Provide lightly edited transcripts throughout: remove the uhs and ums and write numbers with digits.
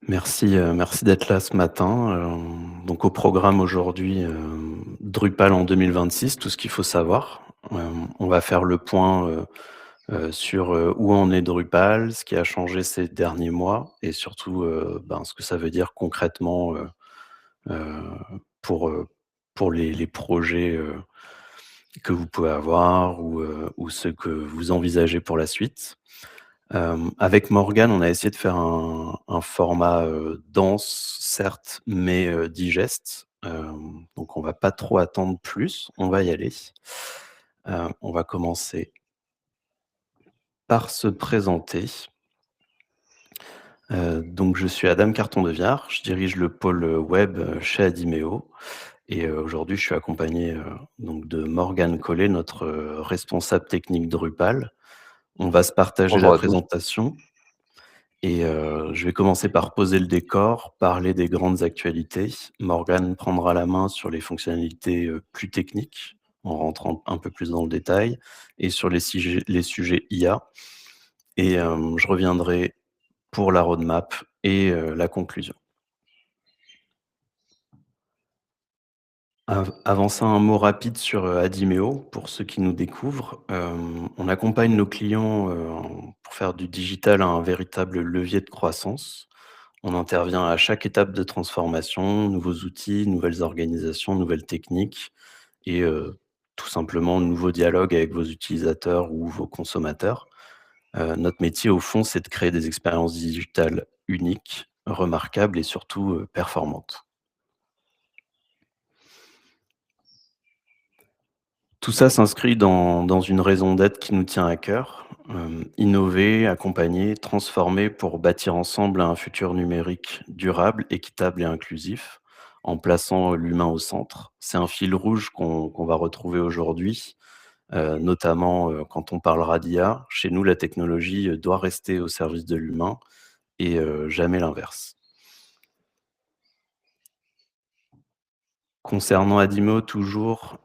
Merci d'être là ce matin. Donc au programme aujourd'hui, Drupal en 2026, tout ce qu'il faut savoir. On va faire le point, sur, où en est Drupal, ce qui a changé ces derniers mois et surtout, ce que ça veut dire concrètement, heu, pour, heu, pour les projets, que vous pouvez avoir ou ceux que vous envisagez pour la suite. Avec Morgane, on a essayé de faire un format, dense certes, mais digeste. Donc on va pas trop attendre plus, on va y aller. On va commencer par se présenter. Donc je suis Adam Carton-Deviart, je dirige le pôle, web, chez Adimeo et aujourd'hui je suis accompagné, donc de Morgane Collet, notre, responsable technique Drupal. On va se partager la Bonjour à tous. présentation. Et je vais commencer par poser le décor, parler des grandes actualités. Morgane prendra la main sur les fonctionnalités, plus techniques, en rentrant un peu plus dans le détail et sur les sujets IA et je reviendrai pour la roadmap et la conclusion. Avant ça, un mot rapide sur, Adimeo, pour ceux qui nous découvrent. On accompagne nos clients, pour faire du digital un véritable levier de croissance. On intervient à chaque étape de transformation, nouveaux outils, nouvelles organisations, nouvelles techniques et tout simplement nouveaux dialogues avec vos utilisateurs ou vos consommateurs. Notre métier au fond, c'est de créer des expériences digitales uniques, remarquables et surtout, performantes. Tout ça s'inscrit dans une raison d'être qui nous tient à cœur, innover, accompagner, transformer pour bâtir ensemble un futur numérique durable, équitable et inclusif, en plaçant l'humain au centre. C'est un fil rouge qu'on va retrouver aujourd'hui, notamment, quand on parlera d'IA. Chez nous, la technologie, doit rester au service de l'humain et jamais l'inverse. Concernant Adimo toujours,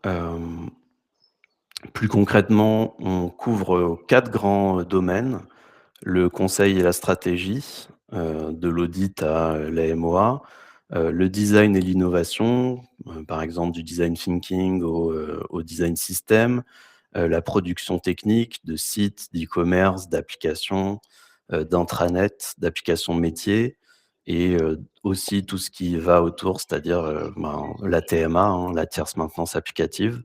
plus concrètement, on couvre, 4 grands, domaines. Le conseil et la stratégie, de l'audit à la MOA, le design et l'innovation, par exemple du design thinking au design system, la production technique de sites, d'e-commerce, d'applications, d'intranet, d'applications métiers et aussi tout ce qui va autour, c'est-à-dire, la TMA, hein, la tierce maintenance applicative.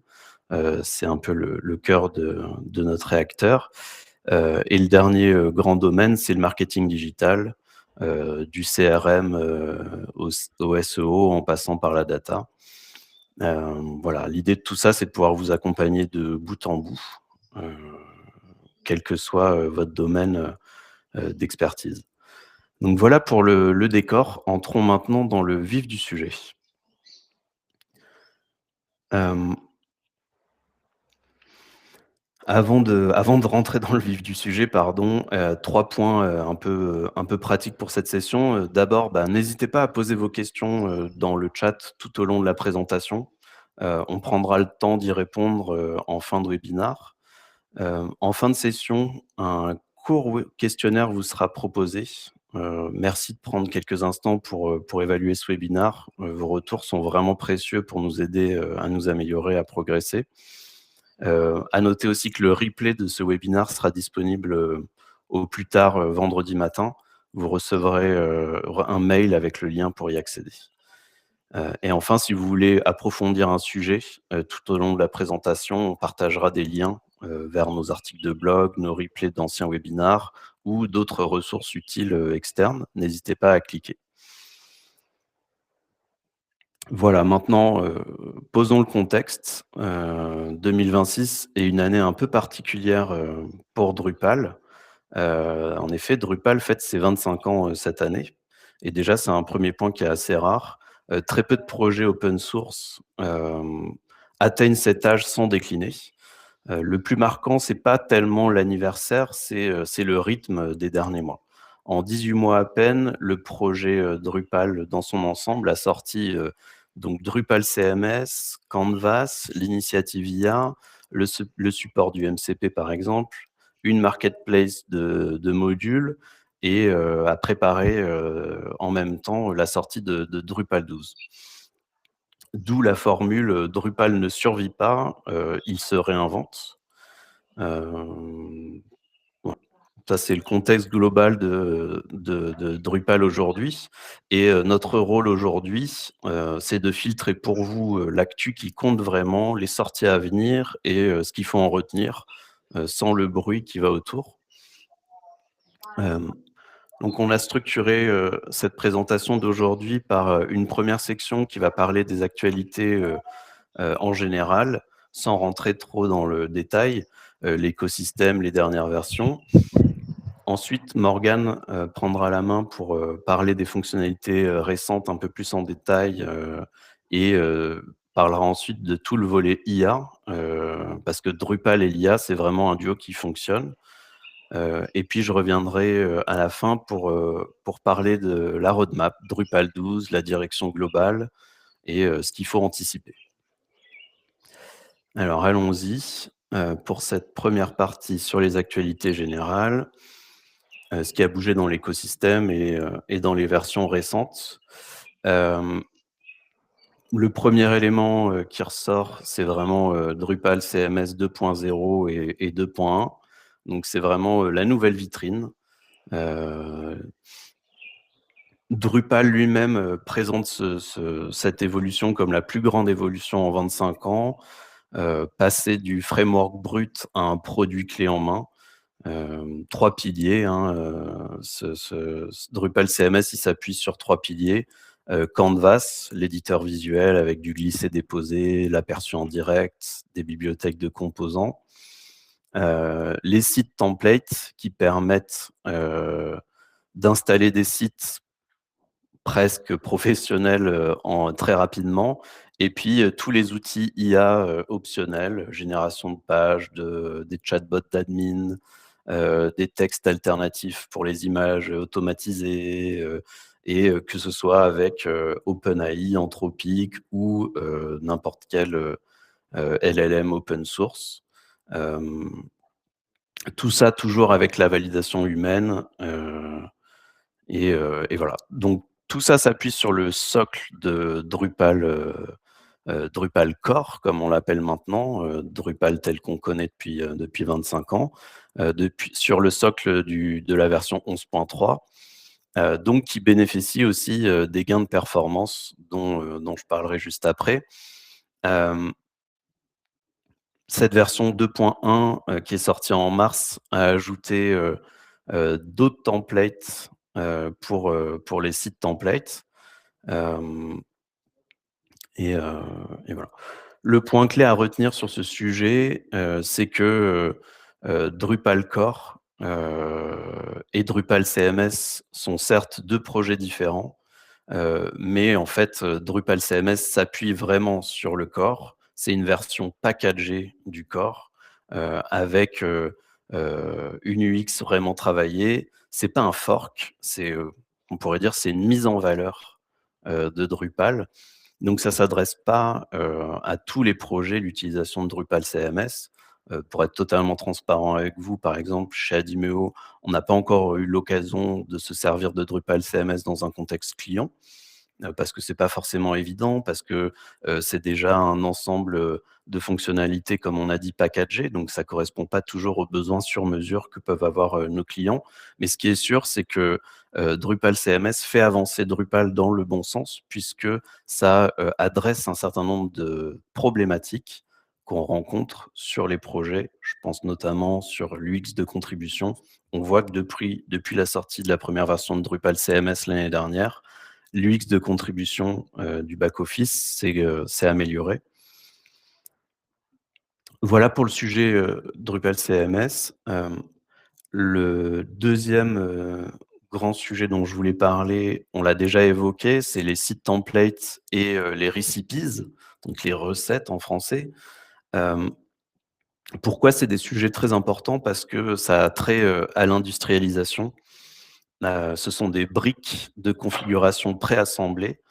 C'est un peu le cœur de notre réacteur. Et le dernier, grand domaine, c'est le marketing digital, du CRM, au SEO en passant par la data. Voilà, l'idée de tout ça, c'est de pouvoir vous accompagner de bout en bout, heu, quel que soit, votre domaine, d'expertise. Donc voilà pour le décor. Entrons maintenant dans le vif du sujet. Hem Avant de rentrer dans le vif du sujet, pardon, 3 points, un peu pratiques pour cette session. D'abord, n'hésitez pas à poser vos questions, dans le chat tout au long de la présentation. On prendra le temps d'y répondre, en fin de webinar. En fin de session, un court questionnaire vous sera proposé. Merci de prendre quelques instants pour évaluer ce webinar. Vos retours sont vraiment précieux pour nous aider, à nous améliorer, à progresser. À noter aussi que le replay de ce webinar sera disponible, au plus tard, vendredi matin. Vous recevrez, un mail avec le lien pour y accéder. Et enfin, si vous voulez approfondir un sujet, tout au long de la présentation, on partagera des liens, vers nos articles de blog, nos replays d'anciens webinars ou d'autres ressources utiles, externes. N'hésitez pas à cliquer. Voilà, maintenant, posons le contexte. 2026 est une année un peu particulière, pour Drupal. En effet, Drupal fête ses 25 ans, cette année et déjà, c'est un premier point qui est assez rare. Très peu de projets open source, atteignent cet âge sans décliner. Le plus marquant, c'est pas tellement l'anniversaire, c'est le rythme des derniers mois. En 18 mois à peine, le projet, Drupal dans son ensemble a sorti, donc Drupal CMS, Canvas, l'initiative IA, le support du MCP par exemple, une marketplace de modules, et à préparer, en même temps la sortie de Drupal 12. D'où la formule, Drupal ne survit pas, il se réinvente. Hem, ouais. Ça, c'est le contexte global de Drupal aujourd'hui et notre rôle aujourd'hui, c'est de filtrer pour vous, l'actu qui compte vraiment, les sorties à venir et ce qu'il faut en retenir, sans le bruit qui va autour. Hem, donc on a structuré, cette présentation d'aujourd'hui par, une première section qui va parler des actualités, en général, sans rentrer trop dans le détail, l'écosystème, les dernières versions. Ensuite, Morgane, prendra la main pour, parler des fonctionnalités, récentes un peu plus en détail, et parlera ensuite de tout le volet IA, parce que Drupal et l'IA, c'est vraiment un duo qui fonctionne. Et puis je reviendrai, à la fin pour parler de la roadmap, Drupal 12, la direction globale et ce qu'il faut anticiper. Alors allons-y, pour cette première partie sur les actualités générales, ce qui a bougé dans l'écosystème et dans les versions récentes. Hem, le premier élément, qui ressort, c'est vraiment, Drupal CMS 2.0 et 2.1. Donc c'est vraiment, la nouvelle vitrine. Heu, Drupal lui-même, présente cette évolution comme la plus grande évolution en 25 ans, passer du framework brut à un produit clé en main. 3 piliers, hein, ce Drupal CMS, il s'appuie sur 3 piliers. Canvas, l'éditeur visuel avec du glisser-déposer, l'aperçu en direct, des bibliothèques de composants. Les sites templates qui permettent, d'installer des sites presque professionnels, en très rapidement et puis, tous les outils IA, optionnels, génération de pages, des chatbots d'admin, des textes alternatifs pour les images, automatisées, et que ce soit avec, OpenAI, Anthropic ou, n'importe quel, LLM open source. Hem, tout ça toujours avec la validation humaine, et voilà. Donc tout ça s'appuie sur le socle de Drupal, Drupal Core comme on l'appelle maintenant, Drupal tel qu'on connaît depuis 25 ans, sur le socle de la version 11.3, donc qui bénéficie aussi, des gains de performance dont je parlerai juste après. Hem, cette version 2.1, qui est sortie en mars, a ajouté, d'autres templates, pour les sites templates. Hem et voilà. Le point clé à retenir sur ce sujet, c'est que, Drupal Core, et Drupal CMS sont certes 2 projets différents, mais en fait, Drupal CMS s'appuie vraiment sur le core. C'est une version packagée du core, avec, une UX vraiment travaillée. C'est pas un fork, on pourrait dire, c'est une mise en valeur, de Drupal. Donc ça s'adresse pas, à tous les projets, l'utilisation de Drupal CMS. Pour être totalement transparent avec vous, par exemple, chez Adimeo, on n'a pas encore eu l'occasion de se servir de Drupal CMS dans un contexte client, parce que c'est pas forcément évident, parce que, c'est déjà un ensemble, de fonctionnalités, comme on a dit, packagées, donc ça correspond pas toujours aux besoins sur mesure que peuvent avoir, nos clients. Mais ce qui est sûr, c'est que, Drupal CMS fait avancer Drupal dans le bon sens, puisque ça, adresse un certain nombre de problématiques qu'on rencontre sur les projets. Je pense notamment sur l'UX de contribution. On voit que depuis la sortie de la première version de Drupal CMS l'année dernière, l'UX de contribution, du back office s'est amélioré. Voilà pour le sujet, Drupal CMS. Le deuxième grand sujet dont je voulais parler, on l'a déjà évoqué, c'est les sites templates et les recipes, donc les recettes en français. Hem, pourquoi c'est des sujets très importants? Parce que ça a trait, à l'industrialisation. Ce sont des briques de configuration préassemblées.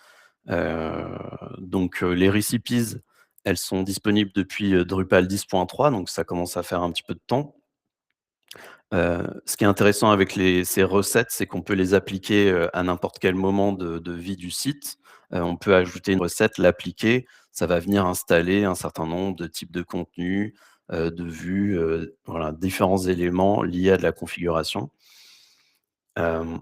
Donc les recipes, elles sont disponibles depuis, Drupal 10.3, donc ça commence à faire un petit peu de temps. Ce qui est intéressant avec ces recettes, c'est qu'on peut les appliquer, à n'importe quel moment de vie du site. On peut ajouter une recette, l'appliquer, ça va venir installer un certain nombre de types de contenus, de vues, voilà, différents éléments liés à de la configuration. Hem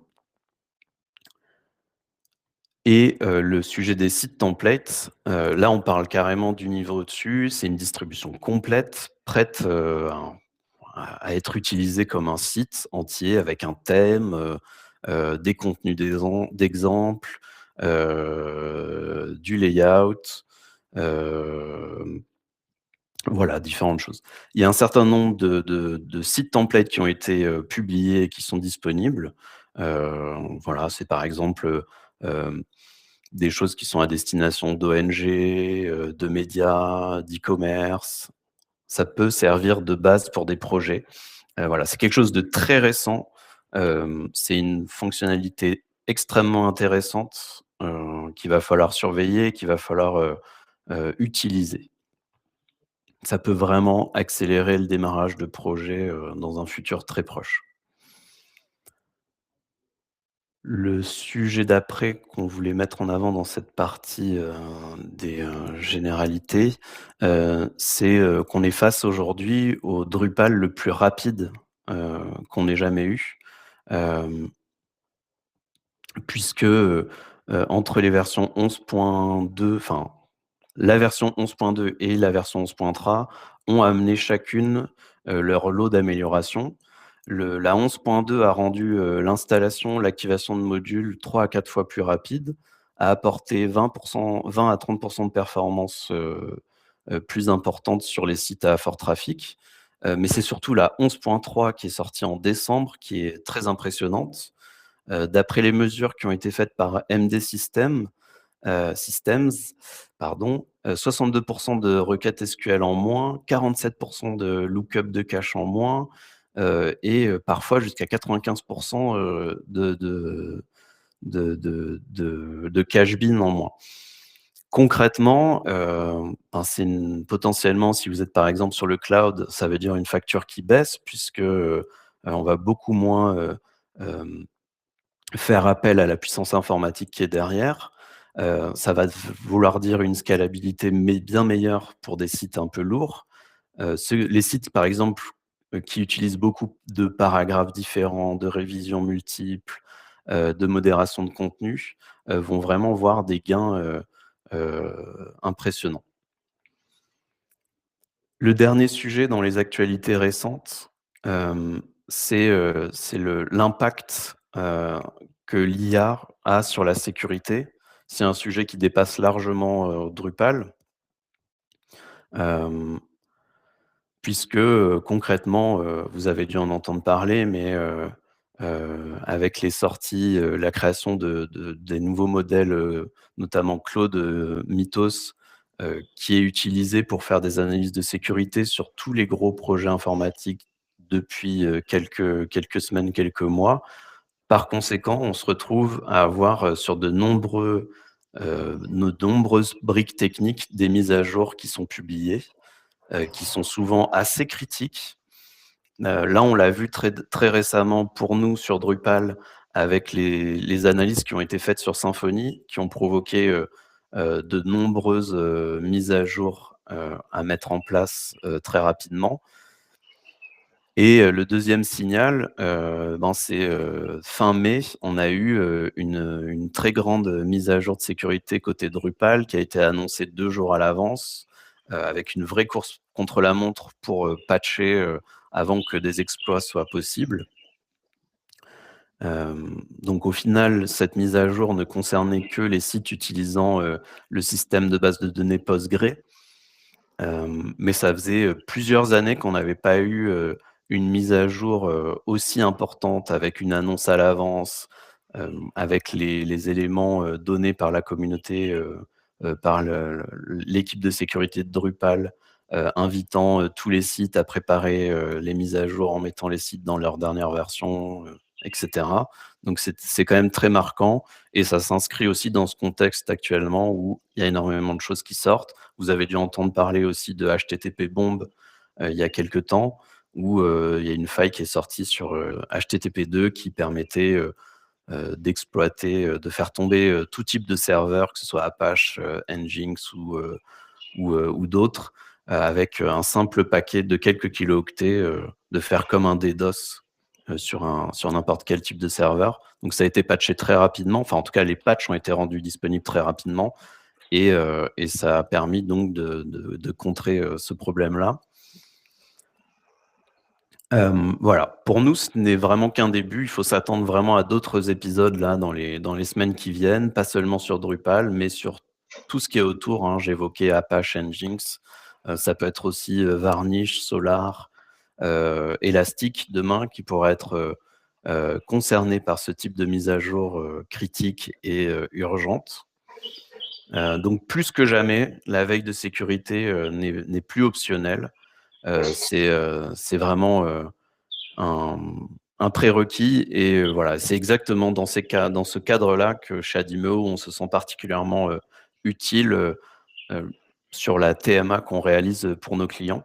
Le sujet des sites templates, là, on parle carrément du niveau au-dessus. C'est une distribution complète, prête, à être utilisée comme un site entier avec un thème, des contenus d'exemples, du layout, hem, voilà, différentes choses. Il y a un certain nombre de sites templates qui ont été, publiés et qui sont disponibles. Voilà, c'est par exemple, des choses qui sont à destination d'ONG, de médias, d'e-commerce. Ça peut servir de base pour des projets. Voilà, c'est quelque chose de très récent. C'est une fonctionnalité extrêmement intéressante, qu'il va falloir surveiller, qu'il va falloir, utiliser. Ça peut vraiment accélérer le démarrage de projets, dans un futur très proche. Le sujet d'après qu'on voulait mettre en avant dans cette partie, des, généralités, c'est, qu'on est face aujourd'hui au Drupal le plus rapide, qu'on ait jamais eu. Hem, Puisque, entre les versions 11.2, enfin, la version 11.2 et la version 11.3 ont amené chacune, leur lot d'améliorations. La 11.2 a rendu, l'installation, l'activation de modules 3 à 4 fois plus rapide, a apporté 20 à 30 de performance, plus importante sur les sites à fort trafic. Mais c'est surtout la 11.3 qui est sortie en décembre qui est très impressionnante. D'après les mesures qui ont été faites par MD Systems, pardon, 62 de requêtes SQL en moins, 47 de lookup de cache en moins, parfois jusqu'à 95 de cache bin en moins. Concrètement, ben, c'est une potentiellement, si vous êtes par exemple sur le cloud, ça veut dire une facture qui baisse puisque, on va beaucoup moins, hem faire appel à la puissance informatique qui est derrière. Ça va vouloir dire une scalabilité bien meilleure pour des sites un peu lourds. Les sites, par exemple, qui utilisent beaucoup de paragraphes différents, de révisions multiples, de modération de contenu, vont vraiment voir des gains, impressionnants. Le dernier sujet dans les actualités récentes, c'est l'impact, que l'IA a sur la sécurité. C'est un sujet qui dépasse largement, Drupal, hem, puisque, concrètement, vous avez dû en entendre parler, mais avec les sorties, la création des nouveaux modèles, notamment Claude, Mythos, qui est utilisé pour faire des analyses de sécurité sur tous les gros projets informatiques depuis, quelques semaines, quelques mois. Par conséquent, on se retrouve à avoir, sur de nombreuses briques techniques, des mises à jour qui sont publiées, qui sont souvent assez critiques. Là, on l'a vu très récemment pour nous sur Drupal avec les analyses qui ont été faites sur Symfony, qui ont provoqué, de nombreuses, mises à jour, à mettre en place, très rapidement. Le deuxième signal, ben, c'est, fin mai, on a eu, une très grande mise à jour de sécurité côté Drupal qui a été annoncée 2 jours à l'avance, avec une vraie course contre la montre pour, patcher, avant que des exploits soient possibles. Donc au final, cette mise à jour ne concernait que les sites utilisant, le système de base de données Postgre. Mais ça faisait, plusieurs années qu'on n'avait pas eu, une mise à jour, aussi importante avec une annonce à l'avance, avec les éléments, donnés par la communauté, par l'équipe de sécurité de Drupal, invitant, tous les sites à préparer, les mises à jour en mettant les sites dans leur dernière version, et cetera. Donc c'est quand même très marquant et ça s'inscrit aussi dans ce contexte actuellement où il y a énormément de choses qui sortent. Vous avez dû entendre parler aussi de HTTP Bomb, il y a quelque temps. où il y a une faille qui est sortie sur HTTP2 qui permettait d'exploiter, de faire tomber tout type de serveur, que ce soit Apache, Nginx ou d'autres, avec un simple paquet de quelques kilooctets, de faire comme un DDoS sur n'importe quel type de serveur. Donc ça a été patché très rapidement, enfin en tout cas les patchs ont été rendus disponibles très rapidement, et ça a permis donc de contrer ce problème-là. Voilà, pour nous, ce n'est vraiment qu'un début. Il faut s'attendre vraiment à d'autres épisodes là dans les semaines qui viennent, pas seulement sur Drupal, mais sur tout ce qui est autour, hein. J'évoquais Apache Nginx, ça peut être aussi, Varnish, Solar, Elastic demain qui pourra être, concerné par ce type de mise à jour, critique et urgente. Donc plus que jamais, la veille de sécurité, n'est plus optionnelle. C'est vraiment, un un prérequis, et voilà, c'est exactement dans ce cadre-là que chez Adimeo, on se sent particulièrement, utile, sur la TMA qu'on réalise pour nos clients.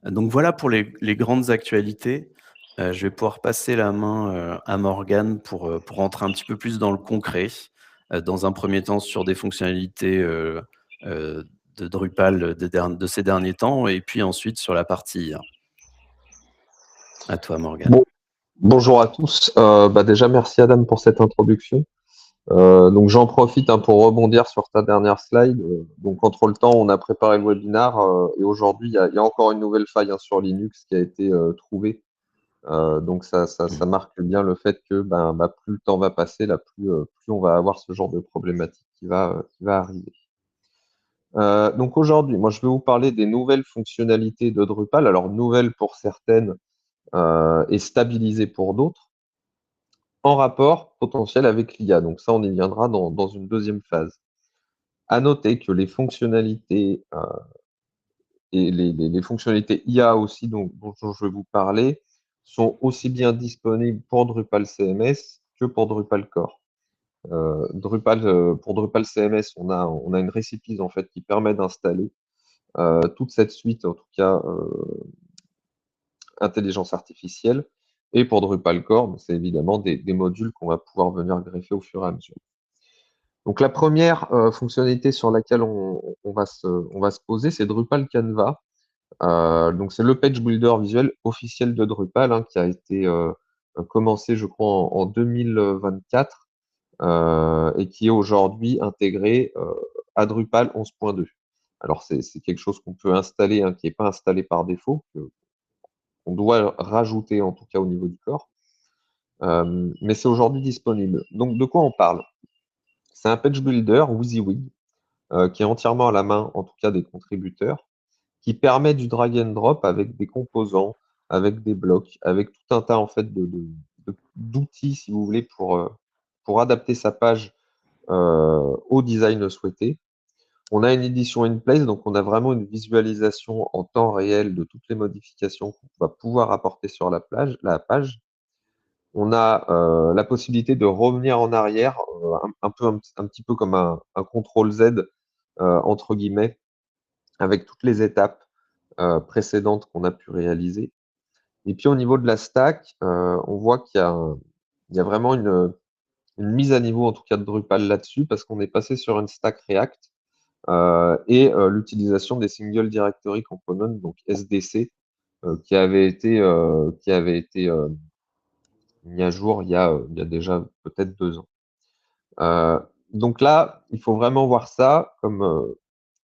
Donc voilà pour les grandes actualités. Je vais pouvoir passer la main, à Morgane pour rentrer un petit peu plus dans le concret. Dans un premier temps sur des fonctionnalités, heu, de Drupal de ces derniers temps, et puis ensuite sur la partie IA. À toi Morgane. Bon, bonjour à tous. Déjà, merci Adam pour cette introduction. Donc, j'en profite pour rebondir sur ta dernière slide. Donc, entre le temps, on a préparé le webinar et aujourd'hui, il y a encore une nouvelle faille sur Linux qui a été trouvée. Donc, ça marque bien le fait que plus le temps va passer, plus on va avoir ce genre de problématique qui va arriver. Donc, aujourd'hui, moi, je vais vous parler des nouvelles fonctionnalités de Drupal. Alors, nouvelles pour certaines et stabilisées pour d'autres, en rapport potentiel avec l'IA. Donc ça, on y viendra dans une deuxième phase. À noter que les fonctionnalités et les fonctionnalités IA aussi dont je vais vous parler sont aussi bien disponibles pour Drupal CMS que pour Drupal Core. Pour Drupal CMS, on a une récipise en fait qui permet d'installer toute cette suite, en tout cas intelligence artificielle. Et pour Drupal Core, c'est évidemment des modules qu'on va pouvoir venir greffer au fur et à mesure. Donc la première fonctionnalité sur laquelle on va se poser, c'est Drupal Canva. Donc c'est le page builder visuel officiel de Drupal qui a été commencé, je crois, en 2024 et qui est aujourd'hui intégré à Drupal 11.2. Alors c'est quelque chose qu'on peut installer, qui n'est pas installé par défaut, qu'on doit rajouter en tout cas au niveau du corps. Mais c'est aujourd'hui disponible. Donc de quoi on parle? C'est un page builder WYSIWYG qui est entièrement à la main, en tout cas des contributeurs, qui permet du drag and drop avec des composants, avec des blocs, avec tout un tas en fait d'outils, si vous voulez, pour adapter sa page au design souhaité. On a une édition in place, donc on a vraiment une visualisation en temps réel de toutes les modifications qu'on va pouvoir apporter sur la page. On a la possibilité de revenir en arrière, un petit peu comme un CTRL Z, entre guillemets, avec toutes les étapes précédentes qu'on a pu réaliser. Et puis au niveau de la stack, on voit qu'il y a vraiment une mise à niveau, en tout cas de Drupal là-dessus, parce qu'on est passé sur une stack React et l'utilisation des Single Directory Components, donc SDC, qui avait été mis à jour il y a déjà peut-être 2 ans. Donc là, il faut vraiment voir ça comme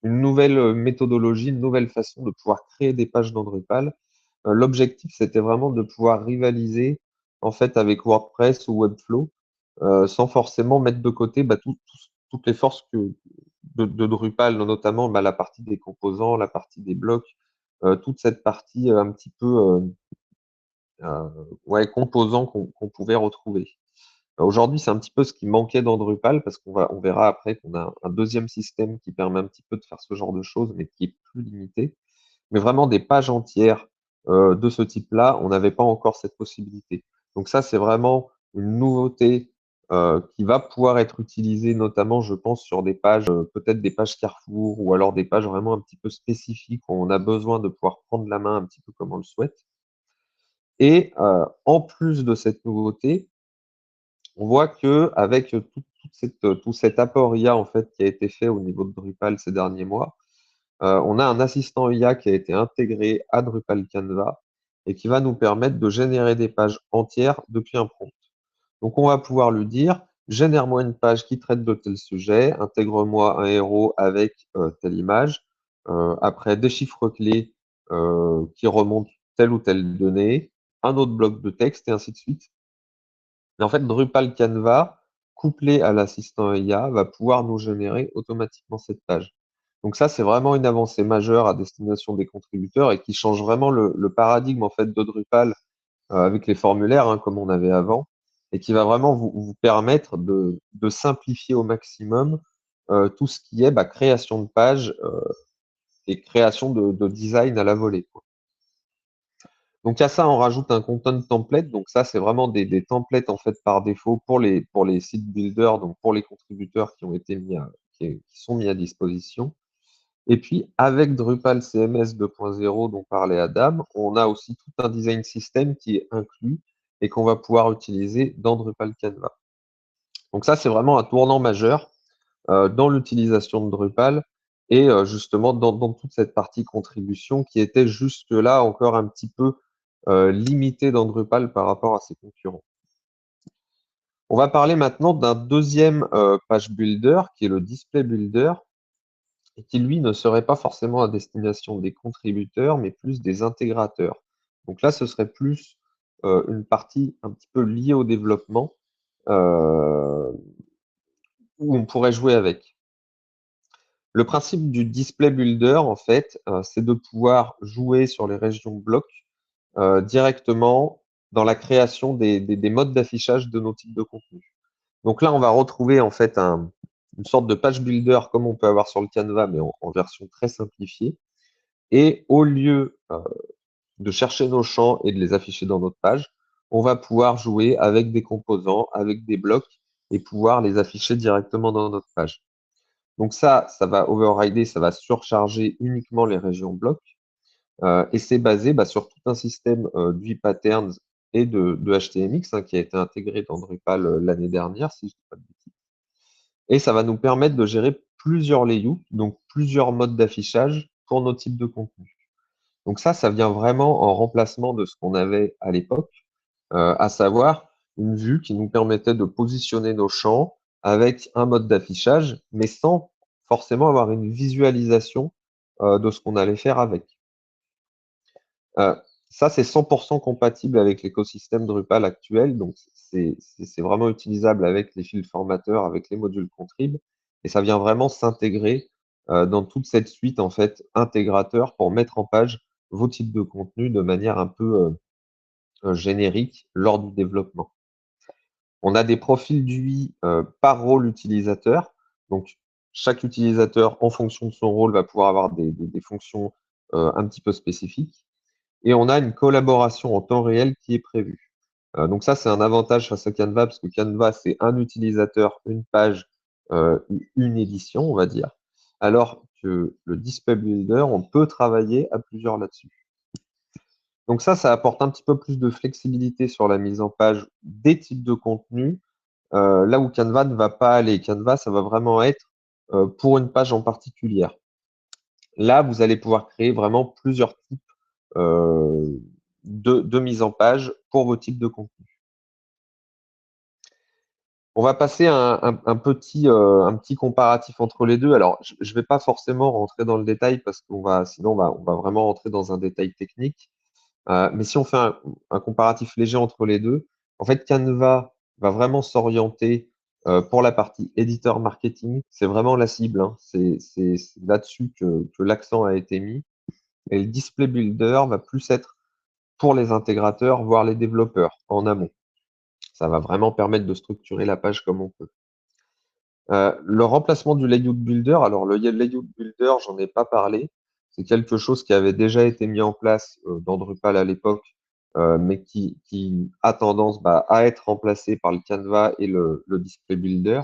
une nouvelle méthodologie, une nouvelle façon de pouvoir créer des pages dans Drupal. L'objectif, c'était vraiment de pouvoir rivaliser en fait avec WordPress ou Webflow, sans forcément mettre de côté toutes les forces de Drupal, notamment la partie des composants, la partie des blocs, toute cette partie un petit peu composants qu'on pouvait retrouver. Aujourd'hui, c'est un petit peu ce qui manquait dans Drupal parce on verra après qu'on a un deuxième système qui permet un petit peu de faire ce genre de choses, mais qui est plus limité. Mais vraiment des pages entières de ce type-là, on n'avait pas encore cette possibilité. Donc ça, c'est vraiment une nouveauté qui va pouvoir être utilisé notamment, je pense, sur des pages, peut-être des pages Carrefour ou alors des pages vraiment un petit peu spécifiques où on a besoin de pouvoir prendre la main un petit peu comme on le souhaite. Et en plus de cette nouveauté, on voit qu'avec tout cet apport IA en fait, qui a été fait au niveau de Drupal ces derniers mois, on a un assistant IA qui a été intégré à Drupal Canva et qui va nous permettre de générer des pages entières depuis un prompt. Donc, on va pouvoir lui dire, génère-moi une page qui traite de tel sujet, intègre-moi un héros avec telle image, après des chiffres clés qui remontent telle ou telle donnée, un autre bloc de texte et ainsi de suite. Et en fait, Drupal Canva, couplé à l'assistant IA, va pouvoir nous générer automatiquement cette page. Donc ça, c'est vraiment une avancée majeure à destination des contributeurs et qui change vraiment le paradigme en fait de Drupal avec les formulaires hein, comme on avait avant et qui va vraiment vous permettre de simplifier au maximum tout ce qui est création de pages et création de design à la volée, quoi. Donc à ça, on rajoute un content template. Donc ça, c'est vraiment des templates en fait par défaut pour les sites builders, donc pour les contributeurs qui ont été qui sont mis à disposition. Et puis avec Drupal CMS 2.0 dont parlait Adam, on a aussi tout un design system qui est inclus et qu'on va pouvoir utiliser dans Drupal Canva. Donc ça, c'est vraiment un tournant majeur dans l'utilisation de Drupal et justement dans toute cette partie contribution qui était jusque-là encore un petit peu limitée dans Drupal par rapport à ses concurrents. On va parler maintenant d'un deuxième page builder qui est le display builder et qui lui ne serait pas forcément à destination des contributeurs mais plus des intégrateurs. Donc là, ce serait plus une partie un petit peu liée au développement euh, où on pourrait jouer avec. Le principe du display builder, en fait, c'est de pouvoir jouer sur les régions blocs directement dans la création des modes d'affichage de nos types de contenus. Donc là, on va retrouver en fait une sorte de page builder comme on peut avoir sur le Canva, mais en version très simplifiée. Et au lieu de chercher nos champs et de les afficher dans notre page, on va pouvoir jouer avec des composants, avec des blocs et pouvoir les afficher directement dans notre page. Donc ça va overrider, ça va surcharger uniquement les régions blocs. Et c'est basé sur tout un système d'UI patterns et de HTMX qui a été intégré dans Drupal l'année dernière, si je ne dis pas de bêtises. Et ça va nous permettre de gérer plusieurs layouts, donc plusieurs modes d'affichage pour nos types de contenus. Donc ça vient vraiment en remplacement de ce qu'on avait à l'époque, à savoir une vue qui nous permettait de positionner nos champs avec un mode d'affichage, mais sans forcément avoir une visualisation de ce qu'on allait faire avec. Euh, Ça, c'est 100% compatible avec l'écosystème Drupal actuel, donc c'est vraiment utilisable avec les fils formateurs, avec les modules contrib, et ça vient vraiment s'intégrer dans toute cette suite en fait intégrateur pour mettre en page vos types de contenus de manière un peu générique lors du développement. On a des profils d'UI par rôle utilisateur, donc chaque utilisateur en fonction de son rôle va pouvoir avoir des fonctions un petit peu spécifiques. Et on a une collaboration en temps réel qui est prévue. Donc ça, c'est un avantage face à Canva, parce que Canva, c'est un utilisateur, une page, une édition, on va dire. Alors que le Display Builder, on peut travailler à plusieurs là-dessus. Donc ça apporte un petit peu plus de flexibilité sur la mise en page des types de contenus, là où Canva ne va pas aller. Canva, ça va vraiment être pour une page en particulier. Là, vous allez pouvoir créer vraiment plusieurs types euh, de mise en page pour vos types de contenu. On va passer à un petit comparatif entre les deux. Alors, je ne vais pas forcément rentrer dans le détail parce sinon on va vraiment rentrer dans un détail technique. Mais si on fait un comparatif léger entre les deux, en fait, Canva va vraiment s'orienter pour la partie éditeur marketing. C'est vraiment la cible, hein. C'est là-dessus que l'accent a été mis. Et le display builder va plus être pour les intégrateurs, voire les développeurs en amont. Ça va vraiment permettre de structurer la page comme on peut. Le remplacement du layout builder, alors le layout builder, j'en ai pas parlé. C'est quelque chose qui avait déjà été mis en place dans Drupal à l'époque mais qui a tendance à être remplacé par le Canva et le Display Builder.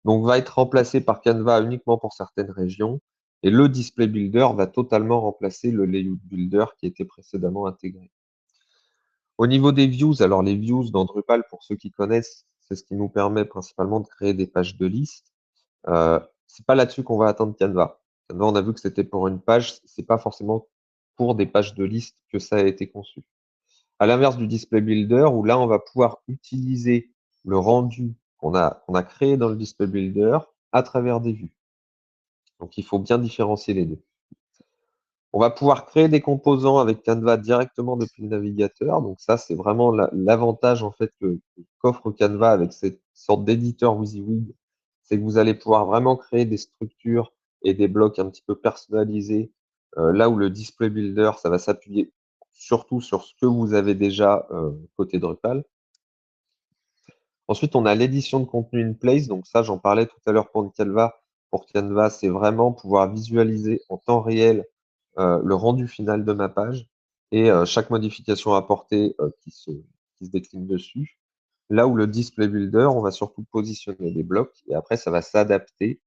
Donc, va être remplacé par Canva uniquement pour certaines régions. Et le Display Builder va totalement remplacer le Layout Builder qui était précédemment intégré. Au niveau des views, alors les views dans Drupal, pour ceux qui connaissent, c'est ce qui nous permet principalement de créer des pages de liste. C'est pas là-dessus qu'on va attendre Canva. Canva, on a vu que c'était pour une page, c'est pas forcément pour des pages de liste que ça a été conçu. À l'inverse du Display Builder, où là, on va pouvoir utiliser le rendu qu'on a créé dans le Display Builder à travers des vues. Donc, il faut bien différencier les deux. On va pouvoir créer des composants avec Canva directement depuis le navigateur. Donc ça, c'est vraiment l'avantage en fait qu'offre Canva avec cette sorte d'éditeur WYSIWYG, c'est que vous allez pouvoir vraiment créer des structures et des blocs un petit peu personnalisés. Là où le Display Builder, ça va s'appuyer surtout sur ce que vous avez déjà côté Drupal. Ensuite, on a l'édition de contenu in place. Donc ça, j'en parlais tout à l'heure pour Canva. Pour Canva, c'est vraiment pouvoir visualiser en temps réel le rendu final de ma page et chaque modification apportée qui se décline dessus. Là où le Display Builder, on va surtout positionner des blocs et après, ça va s'adapter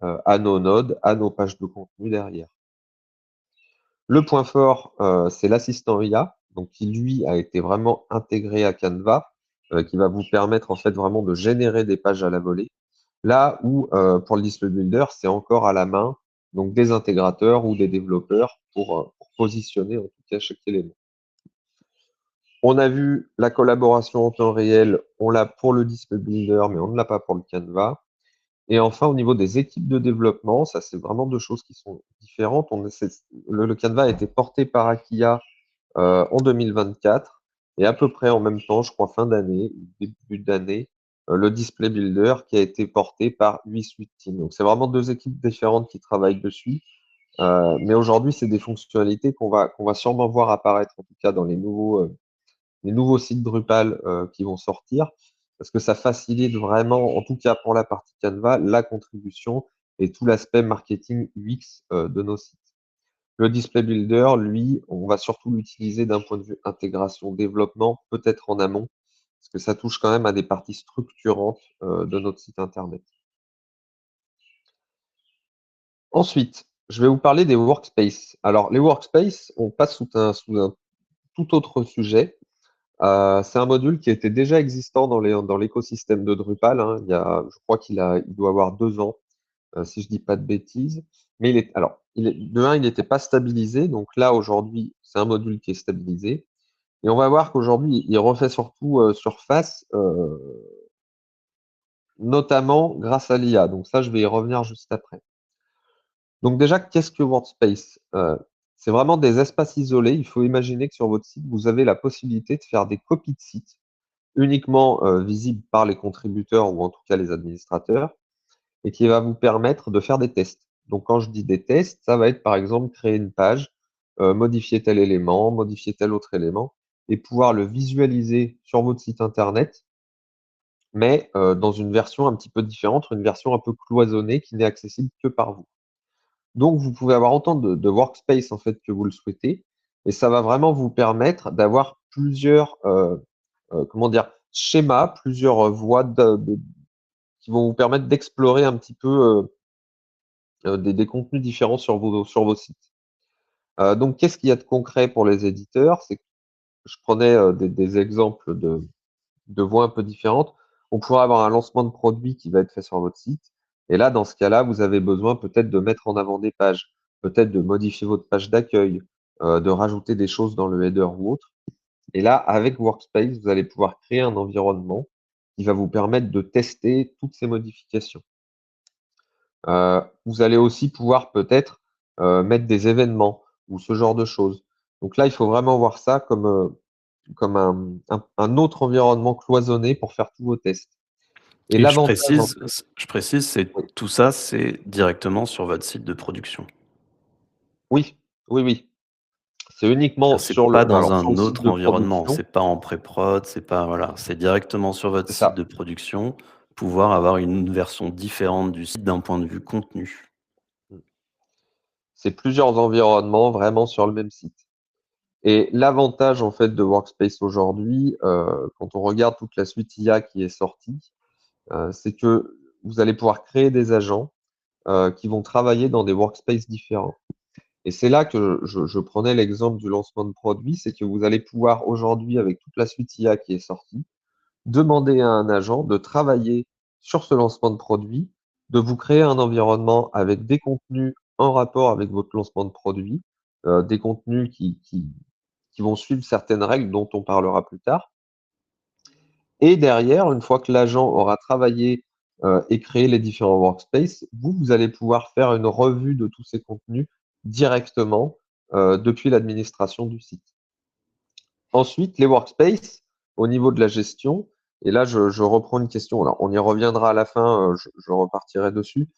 à nos nodes, à nos pages de contenu derrière. Le point fort, c'est l'assistant IA, donc qui lui a été vraiment intégré à Canva, qui va vous permettre en fait vraiment de générer des pages à la volée. Là où pour le Display Builder, c'est encore à la main, donc des intégrateurs ou des développeurs pour positionner en tout cas chaque élément. On a vu la collaboration en temps réel, on l'a pour le Display Builder, mais on ne l'a pas pour le Canva. Et enfin, au niveau des équipes de développement, ça c'est vraiment deux choses qui sont différentes. Le Canva a été porté par Akia en 2024 et à peu près en même temps, je crois fin d'année, début d'année, le Display Builder qui a été porté par UiSuite Team. Donc c'est vraiment deux équipes différentes qui travaillent dessus. Mais aujourd'hui, c'est des fonctionnalités qu'on va sûrement voir apparaître, en tout cas dans les nouveaux sites Drupal qui vont sortir, parce que ça facilite vraiment, en tout cas pour la partie Canva, la contribution et tout l'aspect marketing UX de nos sites. Le Display Builder, lui, on va surtout l'utiliser d'un point de vue intégration, développement, peut-être en amont, parce que ça touche quand même à des parties structurantes de notre site Internet. Ensuite, je vais vous parler des workspaces. Alors, les workspaces, on passe sous un tout autre sujet. C'est un module qui était déjà existant dans l'écosystème de Drupal, hein. Je crois il doit avoir 2 ans, si je dis pas de bêtises. Mais de un, il n'était pas stabilisé. Donc là, aujourd'hui, c'est un module qui est stabilisé. Et on va voir qu'aujourd'hui, il refait surtout surface, notamment grâce à l'IA. Donc ça, je vais y revenir juste après. Donc déjà, qu'est-ce que Workspace? C'est vraiment des espaces isolés. Il faut imaginer que sur votre site, vous avez la possibilité de faire des copies de sites uniquement visibles par les contributeurs ou en tout cas les administrateurs et qui va vous permettre de faire des tests. Donc quand je dis des tests, ça va être par exemple créer une page, modifier tel élément, modifier tel autre élément et pouvoir le visualiser sur votre site internet, mais dans une version un petit peu différente, une version un peu cloisonnée qui n'est accessible que par vous. Donc, vous pouvez avoir autant de workspace en fait que vous le souhaitez, et ça va vraiment vous permettre d'avoir plusieurs, comment dire, schémas, plusieurs voies qui vont vous permettre d'explorer un petit peu des contenus différents sur vos sites. Donc, qu'est-ce qu'il y a de concret pour les éditeurs? C'est que je prenais des exemples de voies un peu différentes. On pourrait avoir un lancement de produit qui va être fait sur votre site. Et là, dans ce cas-là, vous avez besoin peut-être de mettre en avant des pages, peut-être de modifier votre page d'accueil, de rajouter des choses dans le header ou autre. Et là, avec Workspace, vous allez pouvoir créer un environnement qui va vous permettre de tester toutes ces modifications. Vous allez aussi pouvoir peut-être mettre des événements ou ce genre de choses. Donc là, il faut vraiment voir ça comme un autre environnement cloisonné pour faire tous vos tests. Et Et l'avantage, en fait, je précise, c'est oui, tout ça, c'est directement sur votre site de production. oui, oui, oui. C'est uniquement C'est pas dans sur le un site autre de environnement, production, c'est pas en pré-prod, c'est pas voilà, c'est directement sur votre c'est site ça. de production, pouvoir avoir une version différente du site d'un point de vue contenu. Mmh. C'est plusieurs environnements vraiment sur le même site. Et l'avantage en fait de Workspace aujourd'hui, quand on regarde toute la suite IA qui est sortie, c'est que vous allez pouvoir créer des agents qui vont travailler dans des workspaces différents. Et c'est là que je prenais l'exemple du lancement de produit, c'est que vous allez pouvoir aujourd'hui, avec toute la suite IA qui est sortie, demander à un agent de travailler sur ce lancement de produit, de vous créer un environnement avec des contenus en rapport avec votre lancement de produit, des contenus qui vont suivre certaines règles dont on parlera plus tard. Et derrière, une fois que l'agent aura travaillé et créé les différents workspaces, vous allez pouvoir faire une revue de tous ces contenus directement depuis l'administration du site. Ensuite, les workspaces, au niveau de la gestion, et là je reprends une question, alors on y reviendra à la fin, je repartirai dessus,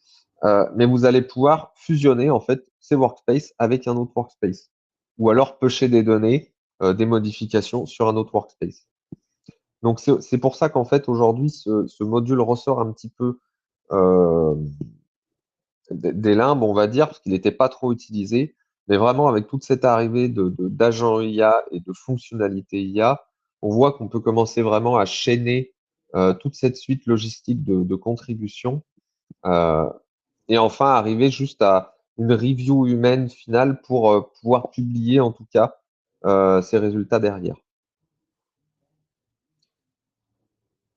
mais vous allez pouvoir fusionner en fait ces workspaces avec un autre workspace, ou alors pêcher des données, des modifications sur un autre workspace. Donc c'est pour ça qu'en fait aujourd'hui ce module ressort un petit peu euh, des limbes, on va dire, parce qu'il n'était pas trop utilisé. Mais vraiment, avec toute cette arrivée d'agents IA et de fonctionnalités IA, on voit qu'on peut commencer vraiment à chaîner toute cette suite logistique de contributions euh, et enfin arriver juste à une review humaine finale pour pouvoir publier en tout cas ces résultats derrière.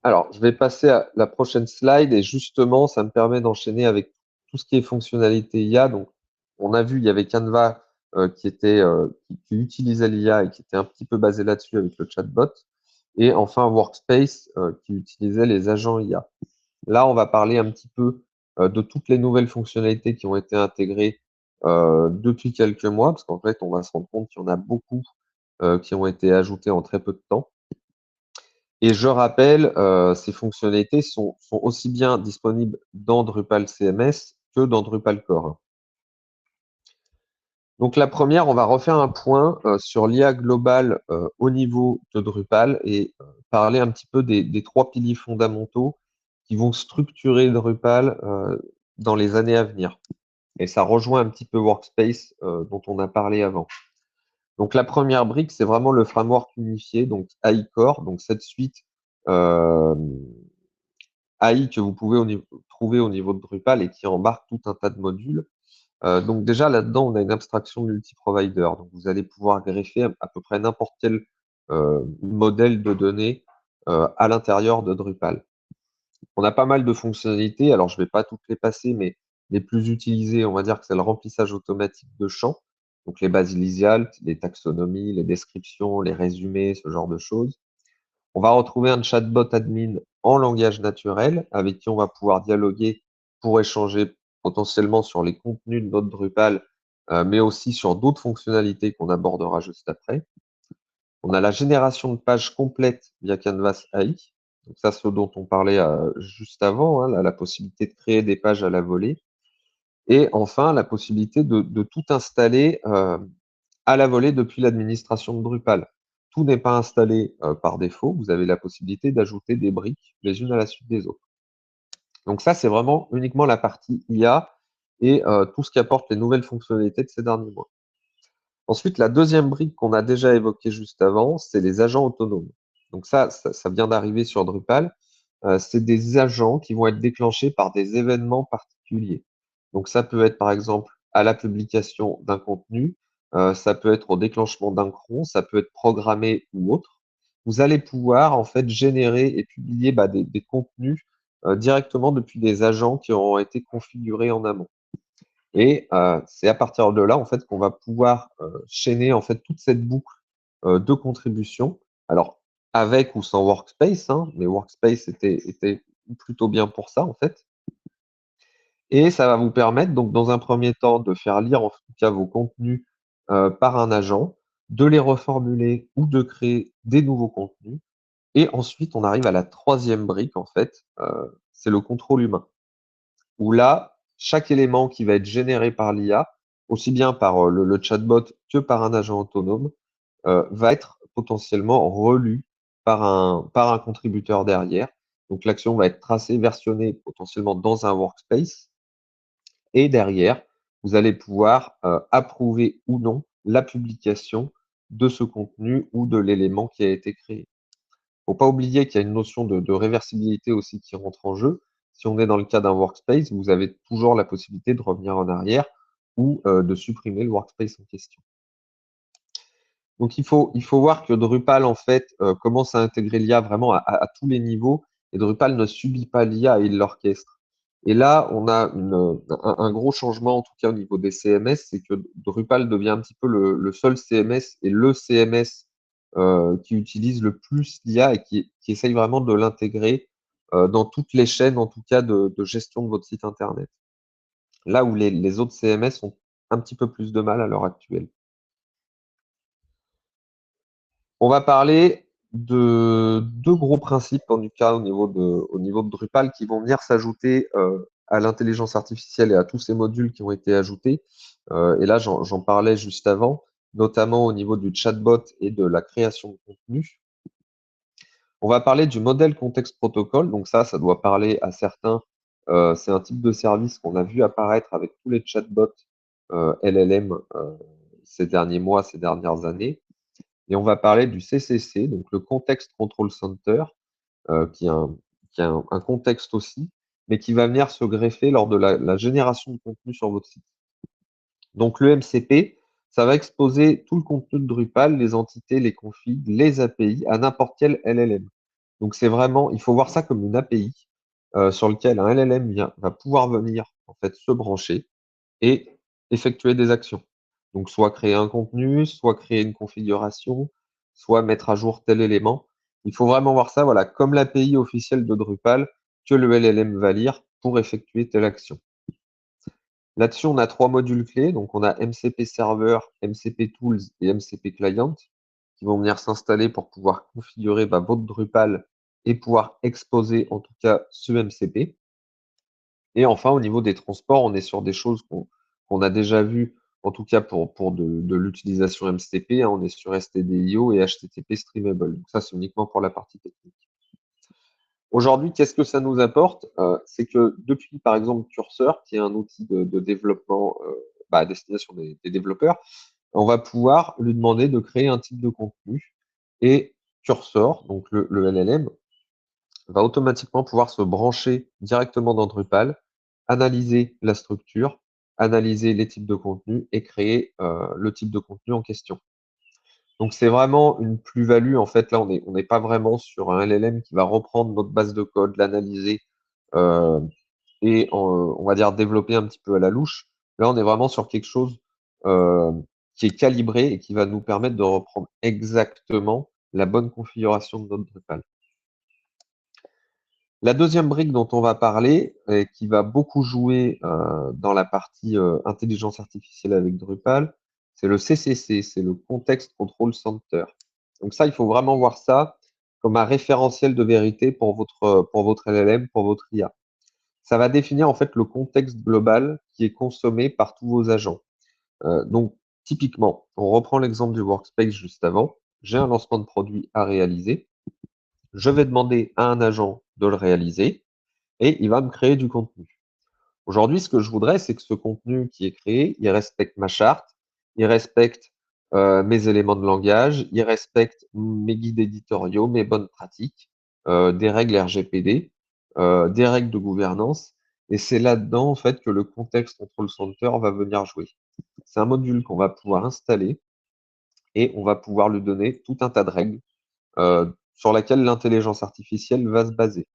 Alors, je vais passer à la prochaine slide et justement, ça me permet d'enchaîner avec tout ce qui est fonctionnalité IA. Donc, on a vu, il y avait Canva qui utilisait l'IA et qui était un petit peu basé là-dessus avec le chatbot. Et enfin, Workspace qui utilisait les agents IA. Là, on va parler un petit peu de toutes les nouvelles fonctionnalités qui ont été intégrées depuis quelques mois, parce qu'en fait, on va se rendre compte qu'il y en a beaucoup qui ont été ajoutées en très peu de temps. Et je rappelle, ces fonctionnalités sont aussi bien disponibles dans Drupal CMS que dans Drupal Core. Donc la première, on va refaire un point sur l'IA globale au niveau de Drupal et parler un petit peu des trois piliers fondamentaux qui vont structurer Drupal dans les années à venir. Et ça rejoint un petit peu Workspace dont on a parlé avant. Donc la première brique, c'est vraiment le framework unifié, donc AI Core, donc cette suite euh, AI que vous pouvez trouver au niveau de Drupal et qui embarque tout un tas de modules. Donc déjà là-dedans, on a une abstraction multi-provider. Donc vous allez pouvoir greffer à peu près n'importe quel modèle de données à l'intérieur de Drupal. On a pas mal de fonctionnalités. Alors je ne vais pas toutes les passer, mais les plus utilisées, on va dire que c'est le remplissage automatique de champs. Donc les bases initiales, les taxonomies, les descriptions, les résumés, ce genre de choses. On va retrouver un chatbot admin en langage naturel avec qui on va pouvoir dialoguer pour échanger potentiellement sur les contenus de notre Drupal, mais aussi sur d'autres fonctionnalités qu'on abordera juste après. On a la génération de pages complètes via Canvas AI. Donc ça, ce dont on parlait juste avant, hein, la possibilité de créer des pages à la volée. Et enfin, la possibilité de tout installer à la volée depuis l'administration de Drupal. Tout n'est pas installé par défaut. Vous avez la possibilité d'ajouter des briques les unes à la suite des autres. Donc ça, c'est vraiment uniquement la partie IA et tout ce qui apporte les nouvelles fonctionnalités de ces derniers mois. Ensuite, la deuxième brique qu'on a déjà évoquée juste avant, c'est les agents autonomes. Donc ça vient d'arriver sur Drupal. C'est des agents qui vont être déclenchés par des événements particuliers. Donc ça peut être par exemple à la publication d'un contenu, ça peut être au déclenchement d'un cron, ça peut être programmé ou autre. Vous allez pouvoir en fait générer et publier des contenus directement depuis des agents qui auront été configurés en amont. Et c'est à partir de là, en fait, qu'on va pouvoir chaîner en fait toute cette boucle de contribution. Alors, avec ou sans Workspace, hein, mais Workspace était plutôt bien pour ça, en fait. Et ça va vous permettre, donc, dans un premier temps, de faire lire en tout cas vos contenus par un agent, de les reformuler ou de créer des nouveaux contenus. Et ensuite, on arrive à la troisième brique, en fait, c'est le contrôle humain où là, chaque élément qui va être généré par l'IA, aussi bien par le chatbot que par un agent autonome, va être potentiellement relu par un contributeur derrière. Donc l'action va être tracée, versionnée potentiellement dans un workspace. Et derrière, vous allez pouvoir approuver ou non la publication de ce contenu ou de l'élément qui a été créé. Faut pas oublier qu'il y a une notion de réversibilité aussi qui rentre en jeu. Si on est dans le cas d'un workspace, vous avez toujours la possibilité de revenir en arrière ou de supprimer le workspace en question. Donc il faut voir que Drupal en fait commence à intégrer l'IA vraiment à tous les niveaux et Drupal ne subit pas l'IA et il l'orchestre. Et là, on a un gros changement, en tout cas au niveau des CMS, c'est que Drupal devient un petit peu le seul CMS et le CMS qui utilise le plus l'IA et qui essaye vraiment de l'intégrer dans toutes les chaînes, en tout cas de gestion de votre site Internet. Là où les autres CMS ont un petit peu plus de mal à l'heure actuelle. On va parler de deux gros principes, en tout cas au niveau de Drupal, qui vont venir s'ajouter à l'intelligence artificielle et à tous ces modules qui ont été ajoutés. Et là, j'en parlais juste avant, notamment au niveau du chatbot et de la création de contenu. On va parler du modèle contexte protocole. Donc ça doit parler à certains. C'est un type de service qu'on a vu apparaître avec tous les chatbots LLM ces derniers mois, ces dernières années. Et on va parler du CCC, donc le Context Control Center, qui est un contexte aussi, mais qui va venir se greffer lors de la génération de contenu sur votre site. Donc le MCP, ça va exposer tout le contenu de Drupal, les entités, les configs, les API à n'importe quel LLM. Donc c'est vraiment, il faut voir ça comme une API sur lequel un LLM va pouvoir venir en fait se brancher et effectuer des actions. Donc, soit créer un contenu, soit créer une configuration, soit mettre à jour tel élément. Il faut vraiment voir ça, voilà, comme l'API officielle de Drupal que le LLM va lire pour effectuer telle action. Là-dessus, on a trois modules clés. Donc, on a MCP Server, MCP Tools et MCP Client qui vont venir s'installer pour pouvoir configurer votre Drupal et pouvoir exposer en tout cas ce MCP. Et enfin, au niveau des transports, on est sur des choses qu'on a déjà vues, en tout cas pour de l'utilisation MCP, hein, on est sur STDIO et HTTP Streamable. Donc ça, c'est uniquement pour la partie technique. Aujourd'hui, qu'est-ce que ça nous apporte? C'est que depuis, par exemple, Cursor, qui est un outil de développement à destination des développeurs, on va pouvoir lui demander de créer un type de contenu. Et Cursor, donc le LLM, va automatiquement pouvoir se brancher directement dans Drupal, analyser la structure, analyser les types de contenu et créer le type de contenu en question. Donc c'est vraiment une plus-value. En fait, là, on n'est pas vraiment sur un LLM qui va reprendre notre base de code, l'analyser euh, et on va dire développer un petit peu à la louche. Là, on est vraiment sur quelque chose euh, qui est calibré et qui va nous permettre de reprendre exactement la bonne configuration de notre Drupal. La deuxième brique dont on va parler, et qui va beaucoup jouer dans la partie intelligence artificielle avec Drupal, c'est le CCC, c'est le Context Control Center. Donc ça, il faut vraiment voir ça comme un référentiel de vérité pour votre LLM, pour votre IA. Ça va définir en fait le contexte global qui est consommé par tous vos agents. Donc typiquement, on reprend l'exemple du workspace juste avant. J'ai un lancement de produit à réaliser. Je vais demander à un agent de le réaliser et il va me créer du contenu. Aujourd'hui, ce que je voudrais, c'est que ce contenu qui est créé, il respecte ma charte, il respecte mes éléments de langage, il respecte mes guides éditoriaux, mes bonnes pratiques, des règles RGPD, des règles de gouvernance. Et c'est là-dedans, en fait, que le Context Control Center va venir jouer. C'est un module qu'on va pouvoir installer et on va pouvoir lui donner tout un tas de règles sur laquelle l'intelligence artificielle va se baser.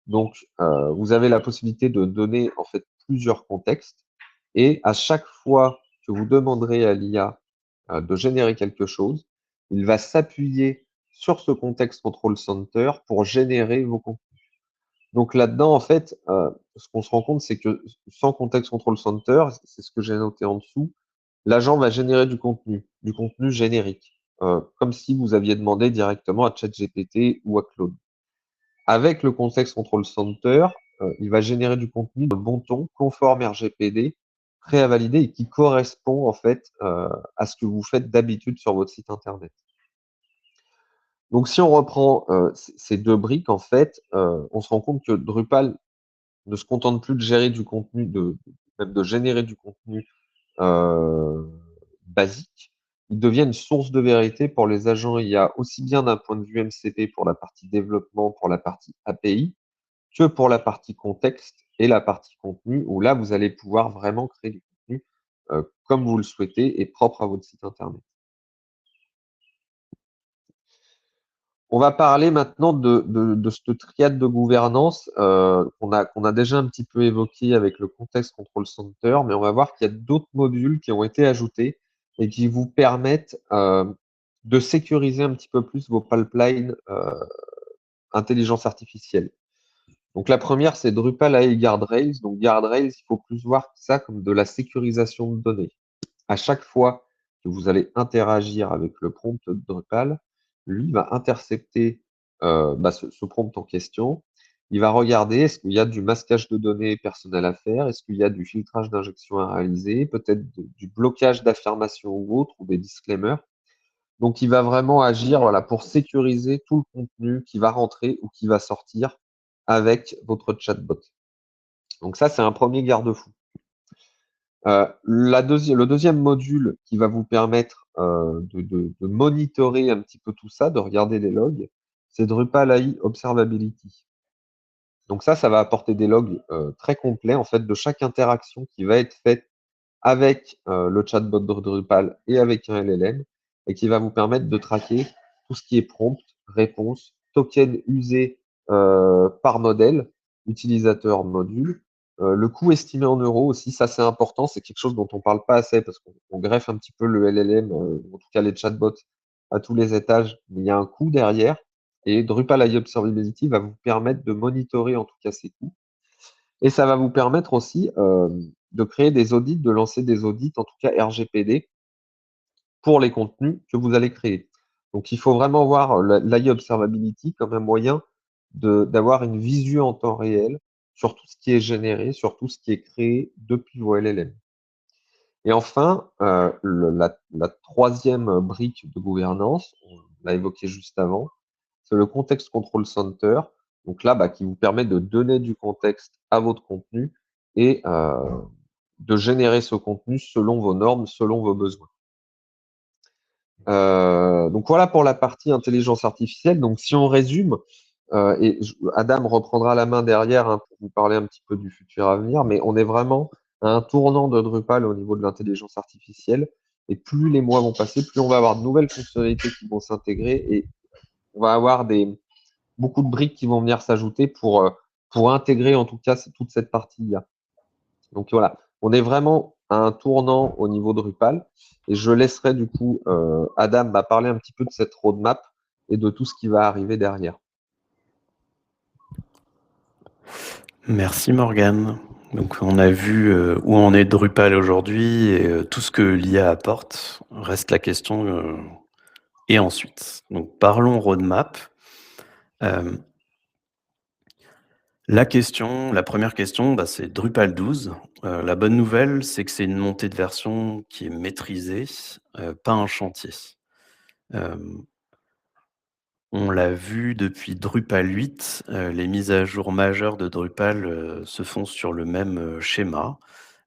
Donc, vous avez la possibilité de donner en fait plusieurs contextes et à chaque fois que vous demanderez à l'IA de générer quelque chose, il va s'appuyer sur ce contexte control center pour générer vos contenus. Donc là-dedans, en fait, ce qu'on se rend compte, c'est que sans contexte control center, c'est ce que j'ai noté en dessous, l'agent va générer du contenu générique, comme si vous aviez demandé directement à ChatGPT ou à Claude. Avec le Context Control Center, il va générer du contenu de bon ton, conforme RGPD, prêt à valider et qui correspond en fait à ce que vous faites d'habitude sur votre site internet. Donc si on reprend ces deux briques, en fait, on se rend compte que Drupal ne se contente plus de gérer du contenu, même de générer du contenu basique, il devient une source de vérité pour les agents IA, aussi bien d'un point de vue MCP pour la partie développement, pour la partie API, que pour la partie contexte et la partie contenu, où là, vous allez pouvoir vraiment créer du contenu comme vous le souhaitez et propre à votre site Internet. On va parler maintenant de cette triade de gouvernance qu'on a déjà un petit peu évoqué avec le Context Control Center, mais on va voir qu'il y a d'autres modules qui ont été ajoutés et qui vous permettent de sécuriser un petit peu plus vos pipelines intelligence artificielle. Donc la première, c'est Drupal AI Guardrails. Donc Guardrails, il faut plus voir ça comme de la sécurisation de données. À chaque fois que vous allez interagir avec le prompt de Drupal, lui va intercepter ce prompt en question. Il va regarder est-ce qu'il y a du masquage de données personnelles à faire, est-ce qu'il y a du filtrage d'injection à réaliser, peut-être du blocage d'affirmation ou autre, ou des disclaimers. Donc, il va vraiment agir voilà, pour sécuriser tout le contenu qui va rentrer ou qui va sortir avec votre chatbot. Donc ça, c'est un premier garde-fou. Le deuxième module qui va vous permettre de monitorer un petit peu tout ça, de regarder les logs, c'est Drupal AI Observability. Donc ça va apporter des logs très complets en fait de chaque interaction qui va être faite avec le chatbot de Drupal et avec un LLM et qui va vous permettre de traquer tout ce qui est prompt, réponse, token usé par modèle, utilisateur module. Le coût estimé en euros aussi, ça c'est important, c'est quelque chose dont on parle pas assez parce qu'on greffe un petit peu le LLM, en tout cas les chatbots, à tous les étages, mais il y a un coût derrière. Et Drupal AI Observability va vous permettre de monitorer en tout cas ces coûts. Et ça va vous permettre aussi de créer des audits, de lancer des audits, en tout cas RGPD, pour les contenus que vous allez créer. Donc, il faut vraiment voir l'AI Observability comme un moyen d'avoir une visu en temps réel sur tout ce qui est généré, sur tout ce qui est créé depuis vos LLM. Et enfin, la troisième brique de gouvernance, on l'a évoqué juste avant, c'est le Context Control Center. Donc là, qui vous permet de donner du contexte à votre contenu et de générer ce contenu selon vos normes, selon vos besoins. Donc voilà pour la partie intelligence artificielle. Donc si on résume, Adam reprendra la main derrière pour vous parler un petit peu du futur à venir, mais on est vraiment à un tournant de Drupal au niveau de l'intelligence artificielle. Et plus les mois vont passer, plus on va avoir de nouvelles fonctionnalités qui vont s'intégrer et on va avoir beaucoup de briques qui vont venir s'ajouter pour intégrer en tout cas toute cette partie IA. Donc voilà, on est vraiment à un tournant au niveau de Drupal et je laisserai du coup Adam parler un petit peu de cette roadmap et de tout ce qui va arriver derrière. Merci Morgane. Donc on a vu où en est Drupal aujourd'hui et tout ce que l'IA apporte. Reste la question et ensuite. Donc parlons roadmap. La première question, c'est Drupal 12. La bonne nouvelle, c'est que c'est une montée de version qui est maîtrisée, pas un chantier. On l'a vu depuis Drupal 8, les mises à jour majeures de Drupal se font sur le même schéma.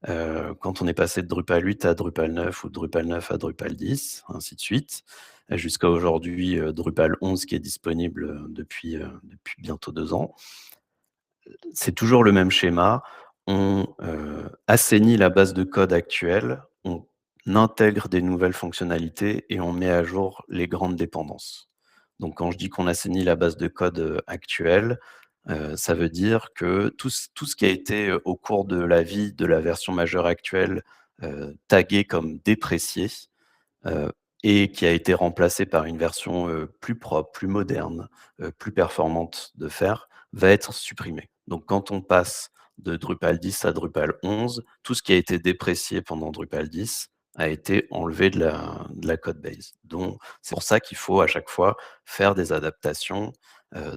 Quand on est passé de Drupal 8 à Drupal 9 ou de Drupal 9 à Drupal 10, ainsi de suite, jusqu'à aujourd'hui Drupal 11 qui est disponible depuis bientôt 2 ans. C'est toujours le même schéma. On assainit la base de code actuelle, on intègre des nouvelles fonctionnalités et on met à jour les grandes dépendances. Donc quand je dis qu'on assainit la base de code actuelle, ça veut dire que tout ce qui a été au cours de la vie de la version majeure actuelle tagué comme déprécié et qui a été remplacé par une version plus propre, plus moderne, plus performante de faire, va être supprimé. Donc quand on passe de Drupal 10 à Drupal 11, tout ce qui a été déprécié pendant Drupal 10 a été enlevé de la code base. Donc c'est pour ça qu'il faut à chaque fois faire des adaptations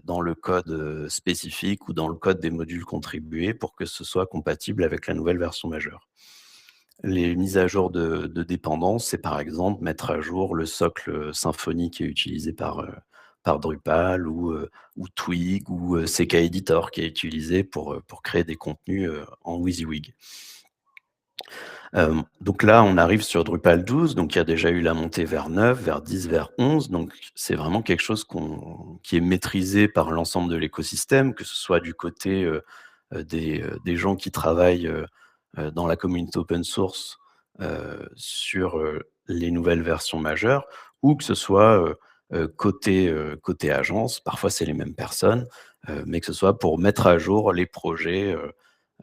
dans le code spécifique ou dans le code des modules contribués pour que ce soit compatible avec la nouvelle version majeure. Les mises à jour de dépendance, c'est par exemple mettre à jour le socle Symfony qui est utilisé par Drupal ou Twig ou CK Editor qui est utilisé pour créer des contenus en WYSIWYG. Donc là, on arrive sur Drupal 12, donc il y a déjà eu la montée vers 9, vers 10, vers 11, donc c'est vraiment quelque chose qui est maîtrisé par l'ensemble de l'écosystème, que ce soit du côté, des gens qui travaillent, dans la communauté open source, sur, les nouvelles versions majeures ou que ce soit, côté agence, parfois c'est les mêmes personnes, mais que ce soit pour mettre à jour les projets,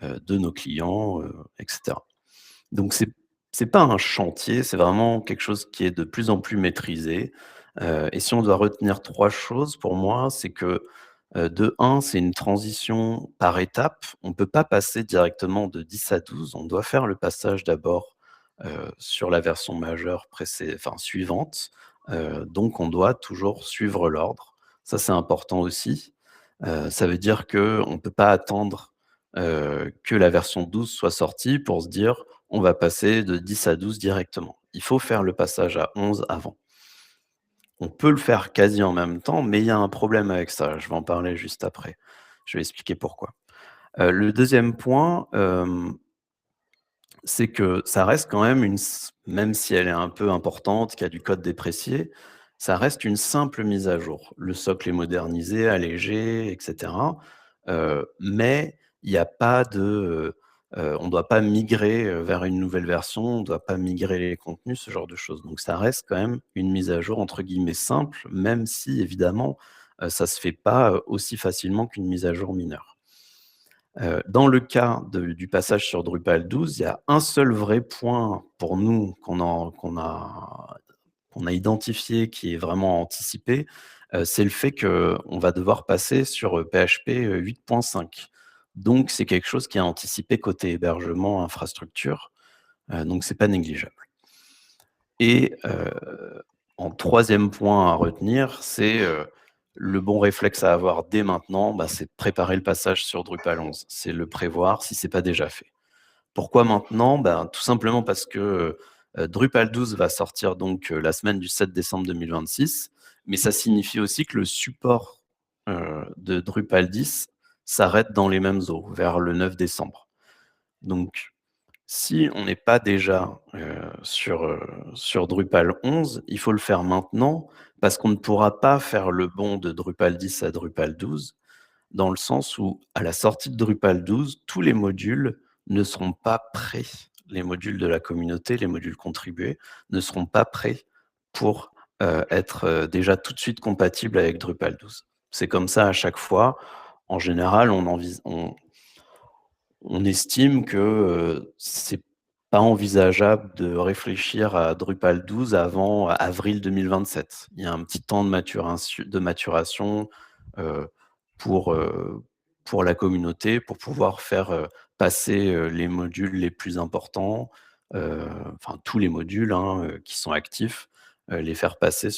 de nos clients, et cetera. Donc c'est pas un chantier, c'est vraiment quelque chose qui est de plus en plus maîtrisé, et si on doit retenir 3 choses pour moi, c'est que, de un, c'est une transition par étapes. On ne peut pas passer directement de 10 à 12. On doit faire le passage d'abord, sur la version majeure suivante, donc on doit toujours suivre l'ordre. Ça, c'est important aussi. Ça veut dire qu'on ne peut pas attendre, que la version 12 soit sortie pour se dire: «On va passer de 10 à 12 directement». Il faut faire le passage à 11 avant. On peut le faire quasi en même temps, mais il y a un problème avec ça. Je vais en parler juste après. Je vais expliquer pourquoi. Le deuxième point, c'est que ça reste quand même même si elle est un peu importante, qu'il y a du code déprécié, ça reste une simple mise à jour. Le socle est modernisé, allégé, et cetera, mais il y a pas de, on ne doit pas migrer, vers une nouvelle version, on ne doit pas migrer les contenus, ce genre de choses. Donc ça reste quand même une mise à jour entre guillemets «simple», même si évidemment, ça se fait pas, aussi facilement qu'une mise à jour mineure. Dans le cas du passage sur Drupal 12, il y a un seul vrai point pour nous qu'on a identifié, qui est vraiment anticipé, c'est le fait qu'on va devoir passer sur, PHP, 8.5. Donc c'est quelque chose qui est anticipé côté hébergement, infrastructure, donc c'est pas négligeable. Et en troisième point à retenir, c'est, le bon réflexe à avoir dès maintenant, bah, c'est de préparer le passage sur Drupal 11. C'est le prévoir si c'est pas déjà fait. Pourquoi maintenant? Ben, tout simplement parce que, Drupal 12 va sortir donc, la semaine du 7 décembre 2026, mais ça signifie aussi que le support, de Drupal 10 s'arrête dans les mêmes eaux, vers le 9 décembre. Donc si on n'est pas déjà, sur Drupal 11, il faut le faire maintenant parce qu'on ne pourra pas faire le bond de Drupal 10 à Drupal 12, dans le sens où, à la sortie de Drupal 12, tous les modules ne seront pas prêts. Les modules de la communauté, les modules contribués, ne seront pas prêts pour, être, déjà tout de suite compatibles avec Drupal 12. C'est comme ça à chaque fois. En général, on estime que, c'est pas envisageable de réfléchir à Drupal 12 avant avril 2027. Il y a un petit temps de maturation, heu, pour, heu, pour la communauté, pour pouvoir faire, passer, les modules les plus importants, enfin tous les modules, hein, qui sont actifs, les faire passer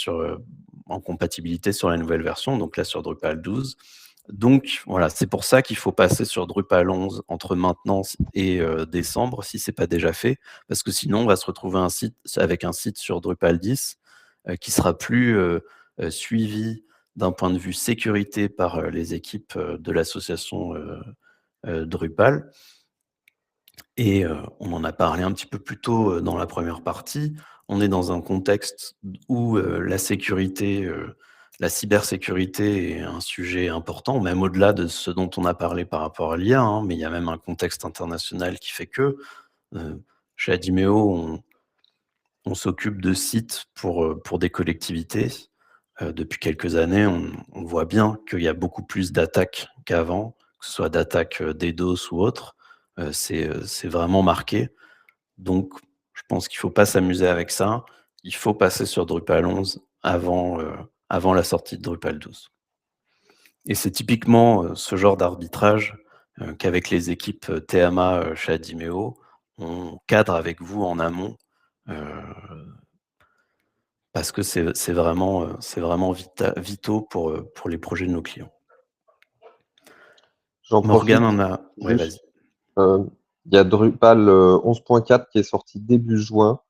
en compatibilité sur la nouvelle version, donc là sur Drupal 12. Donc voilà, c'est pour ça qu'il faut passer sur Drupal 11 entre maintenant et décembre, si c'est pas déjà fait, parce que sinon on va se retrouver avec un site sur Drupal 10, qui sera plus, suivi d'un point de vue sécurité par, les équipes, de l'association, Drupal. Et on en a parlé un petit peu plus tôt, dans la première partie. On est dans un contexte où, la cybersécurité est un sujet important, même au-delà de ce dont on a parlé par rapport à l'IA, hein, mais il y a même un contexte international qui fait que, chez Adimeo, on s'occupe de sites pour des collectivités. Depuis quelques années, on voit bien qu'il y a beaucoup plus d'attaques qu'avant, que ce soit d'attaques, DDoS ou autres. C'est vraiment marqué. Donc je pense qu'il ne faut pas s'amuser avec ça. Il faut passer sur Drupal 11 avant la sortie de Drupal 12. Et c'est typiquement, ce genre d'arbitrage, qu'avec les équipes, TMA, chez Adimeo, on cadre avec vous en amont, heu, parce que c'est vraiment vitaux pour les projets de nos clients. J'en Morgane profite en a ouais, vas-y. juste, il y a Drupal 11.4 qui est sorti début juin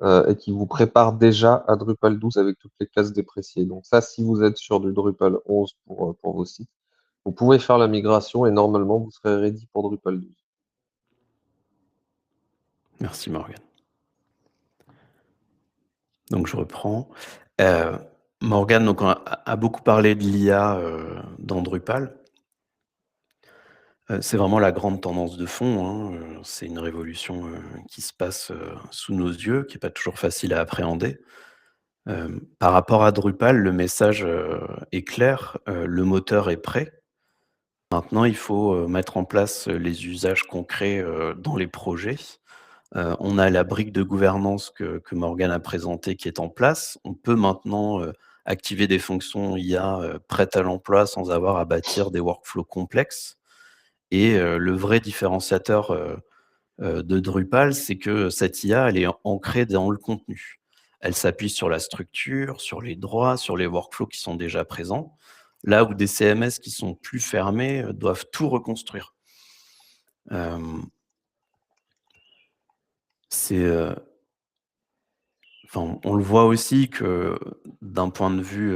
et qui vous prépare déjà à Drupal 12 avec toutes les classes dépréciées. Donc ça, si vous êtes sur du Drupal 11 pour vos sites, vous pouvez faire la migration et normalement, vous serez ready pour Drupal 12. Merci Morgane. Donc je reprends. Heu, Morgane donc a beaucoup parlé de l'IA, dans Drupal. C'est vraiment la grande tendance de fond, hein, c'est une révolution, qui se passe, sous nos yeux, qui est pas toujours facile à appréhender. Par rapport à Drupal, le message, est clair, le moteur est prêt. Maintenant, il faut, mettre en place, les usages concrets, dans les projets. On a la brique de gouvernance que Morgane a présentée qui est en place. On peut maintenant, activer des fonctions IA, prêtes à l'emploi sans avoir à bâtir des workflows complexes et le vrai différenciateur, de Drupal, c'est que cette IA, elle est ancrée dans le contenu. Elle s'appuie sur la structure, sur les droits, sur les workflows qui sont déjà présents, là où des CMS qui sont plus fermés, doivent tout reconstruire. Hem, c'est, Enfin, on le voit aussi que d'un point de vue,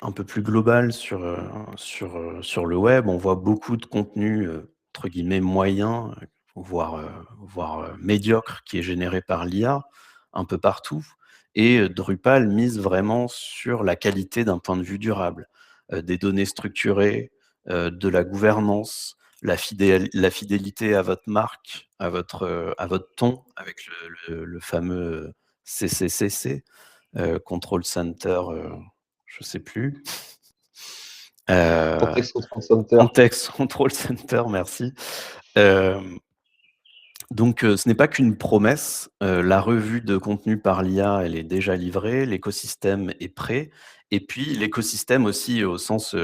un peu plus global sur le web, on voit beaucoup de contenu, entre guillemets «moyen», voire médiocre qui est généré par l'IA, un peu partout et Drupal mise vraiment sur la qualité d'un point de vue durable, des données structurées, de la gouvernance, la fidélité à votre marque, à votre ton avec le fameux, CCCC, Control Center, je sais plus. Heu, Context Control Center. Context Control Center, merci. Hem, donc ce n'est pas qu'une promesse, la revue de contenu par l'IA, elle est déjà livrée, l'écosystème est prêt et puis l'écosystème aussi au sens,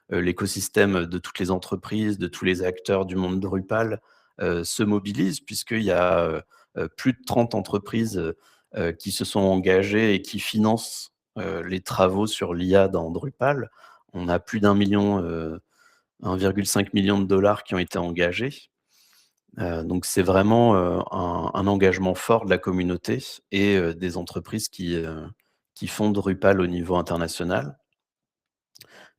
l'écosystème de toutes les entreprises, de tous les acteurs du monde Drupal, se mobilise puisqu'il y a, plus de 30 entreprises, qui se sont engagées et qui financent, les travaux sur l'IA dans Drupal. On a plus d'1 million, 1,5 million de dollars qui ont été engagés. Donc c'est vraiment, un engagement fort de la communauté et des entreprises qui font Drupal au niveau international.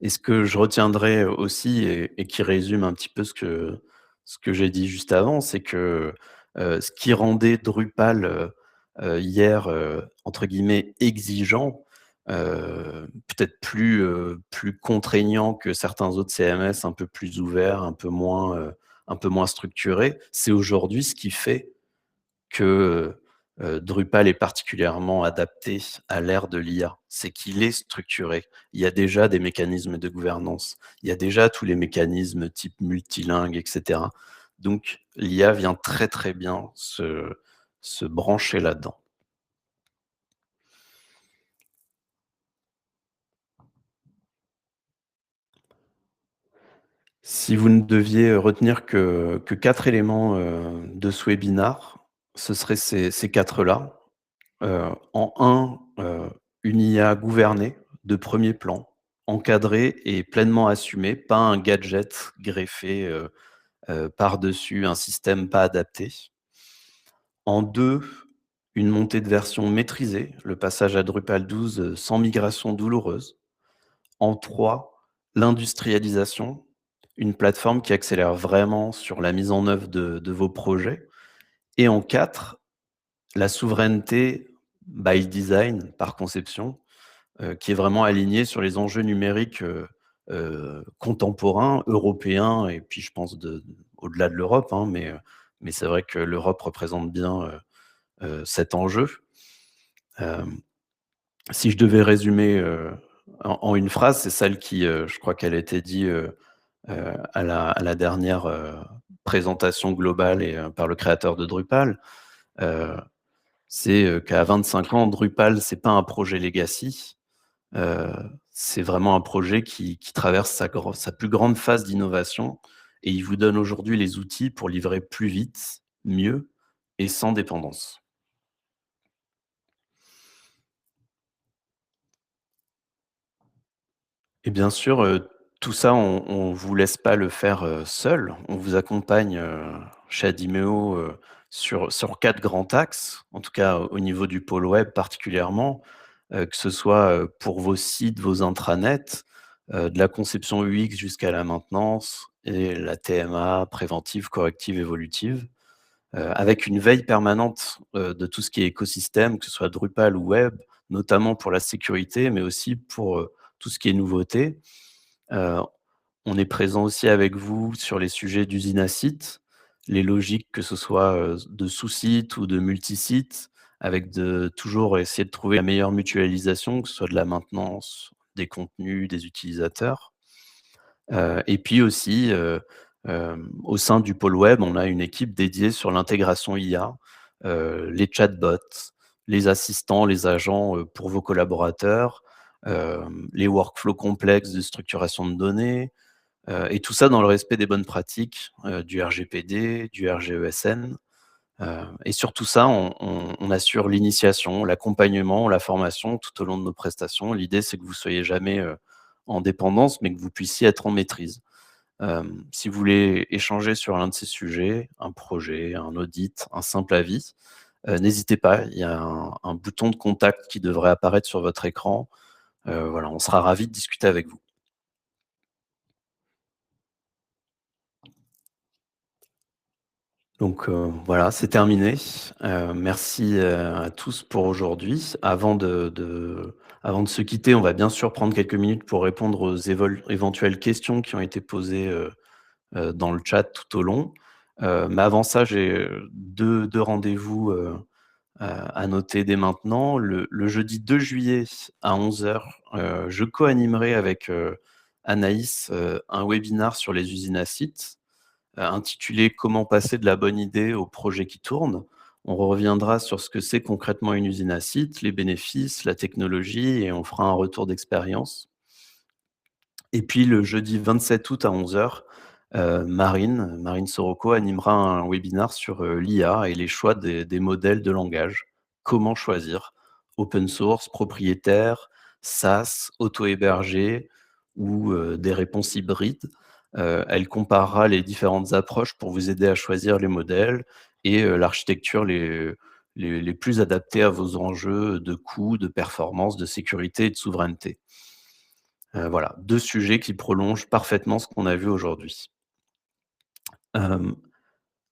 Et ce que je retiendrai aussi et qui résume un petit peu ce que j'ai dit juste avant, c'est que, ce qui rendait Drupal, hier, entre guillemets «exigeant», peut-être plus contraignant que certains autres CMS un peu plus ouverts, un peu moins structurés. C'est aujourd'hui ce qui fait que, Drupal est particulièrement adapté à l'ère de l'IA. C'est qu'il est structuré. Il y a déjà des mécanismes de gouvernance. Il y a déjà tous les mécanismes type multilingue et cetera. Donc l'IA vient très, très bien se brancher là-dedans. Si vous ne deviez retenir que 4 éléments, de ce webinar, ce seraient ces 4-là. En un, une IA gouvernée, de premier plan, encadrée et pleinement assumée, pas un gadget greffé, par-dessus un système pas adapté. En 2, une montée de version maîtrisée, le passage à Drupal 12, sans migration douloureuse. En 3, l'industrialisation, une plateforme qui accélère vraiment sur la mise en œuvre de vos projets. Et en 4, la souveraineté by design, par conception, qui est vraiment aligné sur les enjeux numériques, contemporains, européens et puis je pense au-delà de l'Europe, hein, mais c'est vrai que l'Europe représente bien, cet enjeu. Hem, Si je devais résumer, en une phrase, c'est celle qui, je crois qu'elle a été dit, à la dernière, présentation globale et par le créateur de Drupal, heu, c'est, qu'à 25 ans, Drupal, c'est pas un projet legacy. Heu, c'est vraiment un projet qui traverse sa plus grande phase d'innovation et il vous donne aujourd'hui les outils pour livrer plus vite, mieux et sans dépendance. Et bien sûr, tout ça, on vous laisse pas le faire, seul. On vous accompagne, chez Adimeo, sur 4 grands axes, en tout cas au niveau du pôle web particulièrement, que ce soit, pour vos sites, vos intranets, de la conception UX jusqu'à la maintenance et la TMA préventive, corrective, évolutive. avec une veille permanente de tout ce qui est écosystème, que ce soit Drupal ou web, notamment pour la sécurité, mais aussi pour tout ce qui est nouveauté. Heu, on est présent aussi avec vous sur les sujets d'usine à site, les logiques que ce soit, de sous-site ou de multi-site, avec de toujours essayer de trouver la meilleure mutualisation, que ce soit de la maintenance, des contenus, des utilisateurs. Et puis aussi, au sein du pôle web, on a une équipe dédiée sur l'intégration IA, les chatbots, les assistants, les agents, pour vos collaborateurs, les workflows complexes de structuration de données, et tout ça dans le respect des bonnes pratiques, du RGPD, du RGESN. Et sur tout ça, on assure l'initiation, l'accompagnement, la formation tout au long de nos prestations. L'idée, c'est que vous soyez jamais, en dépendance, mais que vous puissiez être en maîtrise. Si vous voulez échanger sur l'un de ces sujets, un projet, un audit, un simple avis, n'hésitez pas, il y a un bouton de contact qui devrait apparaître sur votre écran. Voilà, on sera ravis de discuter avec vous. Donc voilà, c'est terminé. Merci, à tous pour aujourd'hui. Avant de se quitter, on va bien sûr prendre quelques minutes pour répondre aux éventuelles questions qui ont été posées, dans le chat tout au long. Mais avant ça, j'ai, 2 rendez-vous, à noter dès maintenant. Le jeudi 2 juillet à 11:00, je co-animerai avec, Anaïs, un webinar sur les usines à sites, intitulé «Comment passer de la bonne idée au projet qui tourne». On reviendra sur ce que c'est concrètement une usine à site, les bénéfices, la technologie et on fera un retour d'expérience. Et puis le jeudi 27 août à 11:00, Marine Sorocco animera un webinar sur, l'IA et les choix des modèles de langage. Comment choisir? Open source, propriétaire, SaaS, auto-hébergé ou, des réponses hybrides. Elle comparera les différentes approches pour vous aider à choisir les modèles et l'architecture les plus adaptées à vos enjeux de coût, de performance, de sécurité et de souveraineté. Voilà, 2 sujets qui prolongent parfaitement ce qu'on a vu aujourd'hui. Hem,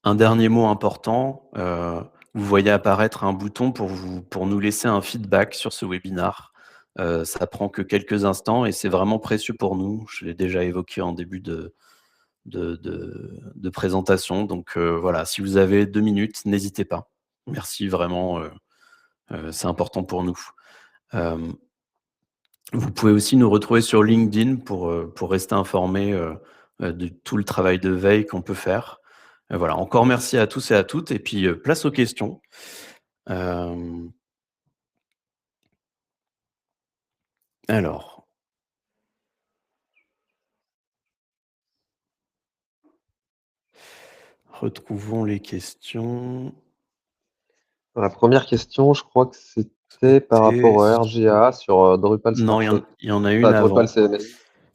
un dernier mot important, vous voyez apparaître un bouton pour nous laisser un feedback sur ce webinar. Ça prend que quelques instants et c'est vraiment précieux pour nous. Je l'ai déjà évoqué en début de présentation, donc voilà, si vous avez 2 minutes, n'hésitez pas. Merci vraiment, c'est important pour nous. Hem Vous pouvez aussi nous retrouver sur LinkedIn pour rester informé, de tout le travail de veille qu'on peut faire. Voilà, encore merci à tous et à toutes et puis, place aux questions. Hem, alors, retrouvons les questions. La première question, je crois que c'était par rapport C'était au RGA sur, Drupal non, Smartphone. il y en a une Enfin, Drupal avant. CMS.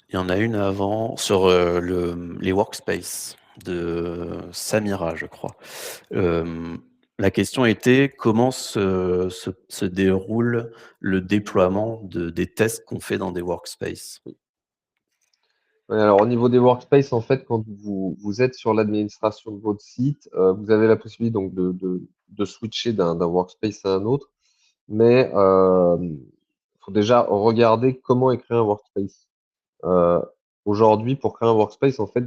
Il y en a une avant sur, les workspaces de Samira, je crois. Hem, la question était: comment se déroule le déploiement des tests qu'on fait dans des workspaces? Ouais, alors au niveau des workspaces, en fait, quand vous êtes sur l'administration de votre site, vous avez la possibilité donc de switcher d'un workspace à un autre. Mais, faut déjà regarder comment est créé un workspace. Heu, aujourd'hui, pour créer un workspace, en fait,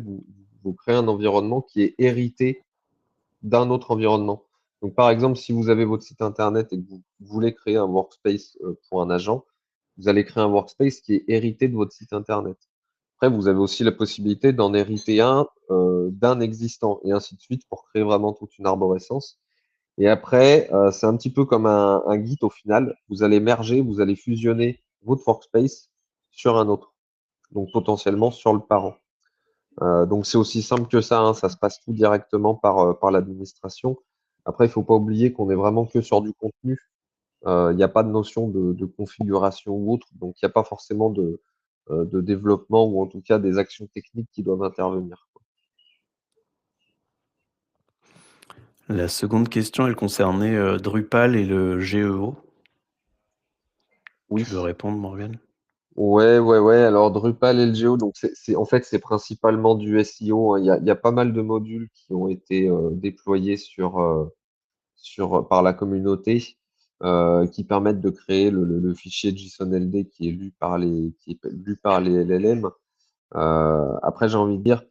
vous créez un environnement qui est hérité d'un autre environnement. Donc par exemple, si vous avez votre site internet et que vous voulez créer un workspace, pour un agent, vous allez créer un workspace qui est hérité de votre site internet. Après, vous avez aussi la possibilité d'en hériter un, d'un existant et ainsi de suite pour créer vraiment toute une arborescence. Et après, c'est un petit peu comme un Git au final. Vous allez merger, vous allez fusionner votre workspace sur un autre, donc potentiellement sur le parent. Donc c'est aussi simple que ça, hein, ça se passe tout directement par l'administration. Après, il faut pas oublier qu'on est vraiment que sur du contenu. Il n'y a pas de notion de configuration ou autre, donc il n'y a pas forcément de développement ou en tout cas des actions techniques qui doivent intervenir, quoi. La seconde question, elle concernait, Drupal et le GEO. Tu veux Oui, répondre, Morgane? Ouais. Alors Drupal et LGO, donc en fait, c'est principalement du SEO, hein. Il y a pas mal de modules qui ont été déployés par la communauté qui permettent de créer le fichier JSON-LD qui est lu par les LLM. Après, j'ai envie de dire,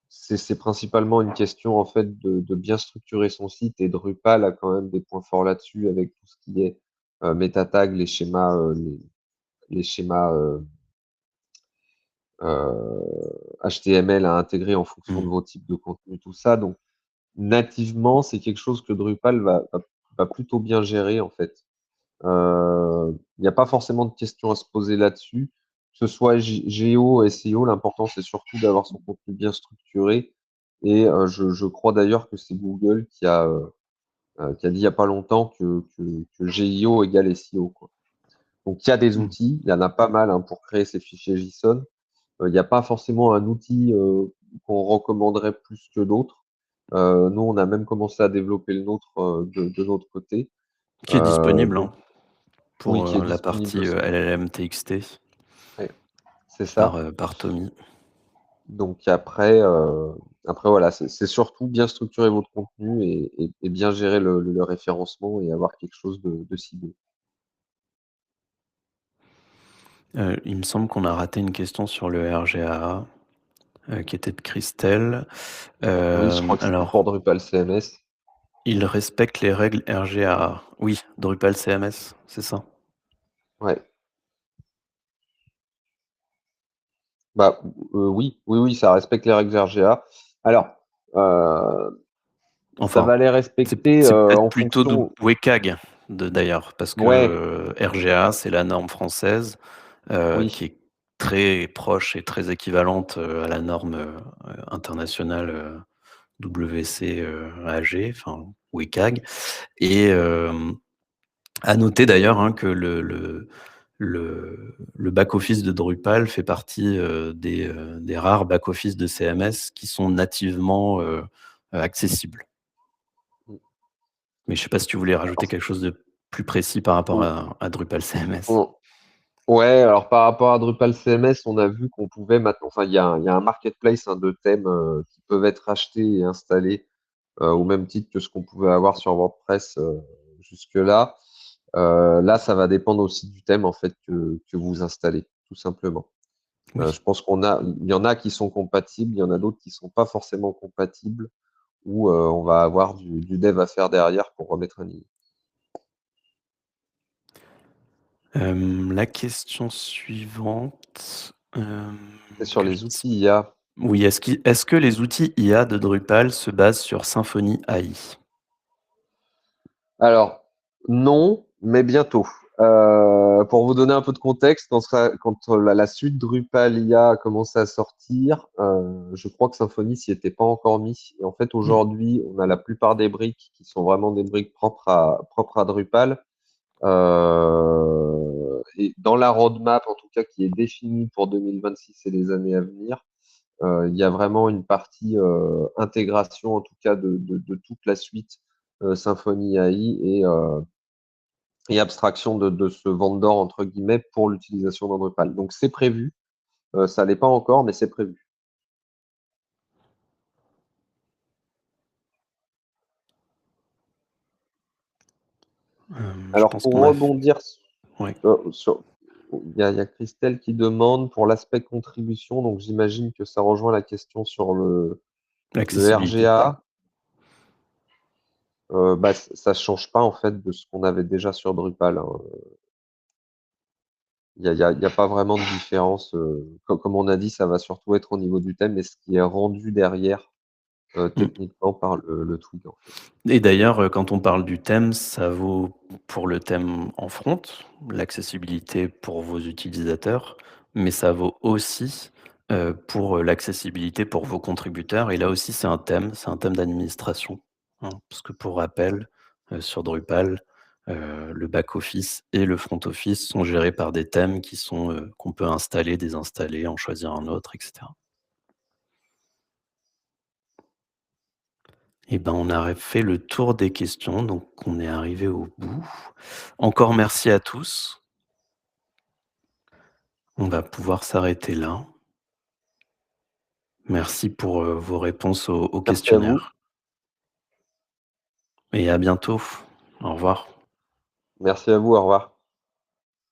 c'est principalement une question en fait de bien structurer son site, et Drupal a quand même des points forts là-dessus avec tout ce qui est meta tag, les schémas HTML à intégrer en fonction de Mmh. vos types de contenu, tout ça. Donc, nativement, c'est quelque chose que Drupal va plutôt bien gérer, en fait. Il n'y a pas forcément de questions à se poser là-dessus. Que ce soit Géo, SEO, l'important, c'est surtout d'avoir son contenu bien structuré. Et je crois d'ailleurs que c'est Google qui a dit il n'y a pas longtemps que GIO égale SEO, quoi. Donc, il y a des Mmh. outils, il y en a pas mal hein, pour créer ces fichiers JSON. Il n'y a pas forcément un outil qu'on recommanderait plus que d'autres. Nous, on a même commencé à développer le nôtre de notre côté. Qui est disponible, Donc, hein, oui, pour, qui est la disponible partie, aussi. LLM TXT Ouais, c'est ça. par Tommy. Donc après voilà, c'est surtout bien structurer votre contenu et bien gérer le référencement et avoir quelque chose de ciblé. Il me semble qu'on a raté une question sur le RGAA, qui était de Christelle. Oui, je crois que c'était pour Alors, Drupal CMS. il respecte les règles RGAA. Oui, Drupal CMS, c'est ça? Ouais. Bah, oui, ça respecte les règles RGA. Alors, ça Enfin, va les c'est respecter c'est peut-être en plutôt fonction. WCAG d'ailleurs, parce que Ouais, RGA, c'est la norme française qui oui. est très proche et très équivalente à la norme internationale WCAG, enfin WCAG. Et à noter d'ailleurs hein, que le back-office de Drupal fait partie des rares back-office de CMS qui sont nativement accessibles. Mais je sais pas si tu voulais rajouter Alors, quelque chose de plus précis par rapport on- à Drupal CMS? on- ouais, alors par rapport à Drupal CMS, on a vu qu'on pouvait maintenant, enfin, il y a un marketplace hein, de thèmes qui peuvent être achetés et installés au même titre que ce qu'on pouvait avoir sur WordPress jusque-là. Là, ça va dépendre aussi du thème en fait que vous installez, tout simplement. Oui. Je pense il y en a qui sont compatibles, il y en a d'autres qui sont pas forcément compatibles, où on va avoir du dev à faire derrière pour remettre un niveau. La question suivante, C'est sur que je les outils IA. oui, est-ce que les outils IA de Drupal se basent sur Symfony AI? Alors, non, mais bientôt. Pour vous donner un peu de contexte, quand la suite Drupal IA a commencé à sortir, je crois que Symfony s'y était pas encore mis. Et en fait, Mmh. aujourd'hui, on a la plupart des briques qui sont vraiment des briques propres à Drupal. Et dans la roadmap, en tout cas, qui est définie pour 2026 et les années à venir, il y a vraiment une partie intégration, en tout cas, de toute la suite Symfony AI et abstraction de ce vendor, entre guillemets, pour l'utilisation dans Drupal. Donc, c'est prévu. Ça l'est pas encore, mais c'est prévu. Je Alors, pense pour qu'on a f rebondir ouais, sur, il y a Christelle qui demande pour l'aspect contribution. Donc, j'imagine que ça rejoint la question sur le l'accessibilité. RGA. Bah, ça change pas en fait de ce qu'on avait déjà sur Drupal, hein. Il y a pas vraiment de différence. Comme on a dit, ça va surtout être au niveau du thème et ce qui est rendu derrière Mmh. techniquement par le twig, en fait. Et d'ailleurs, quand on parle du thème, ça vaut pour le thème en front, l'accessibilité pour vos utilisateurs, mais ça vaut aussi, pour, l'accessibilité pour vos contributeurs et là aussi c'est un thème d'administration, hein. Parce que pour rappel, sur Drupal, le back office et le front office sont gérés par des thèmes qui sont, qu'on peut installer, désinstaller, en choisir un autre et cetera. Eh ben, on a fait le tour des questions, donc on est arrivé au bout. Encore merci à tous. On va pouvoir s'arrêter là. Merci pour, vos réponses au Merci à vous. questionnaire et à bientôt. Au revoir. Merci à vous. Au revoir.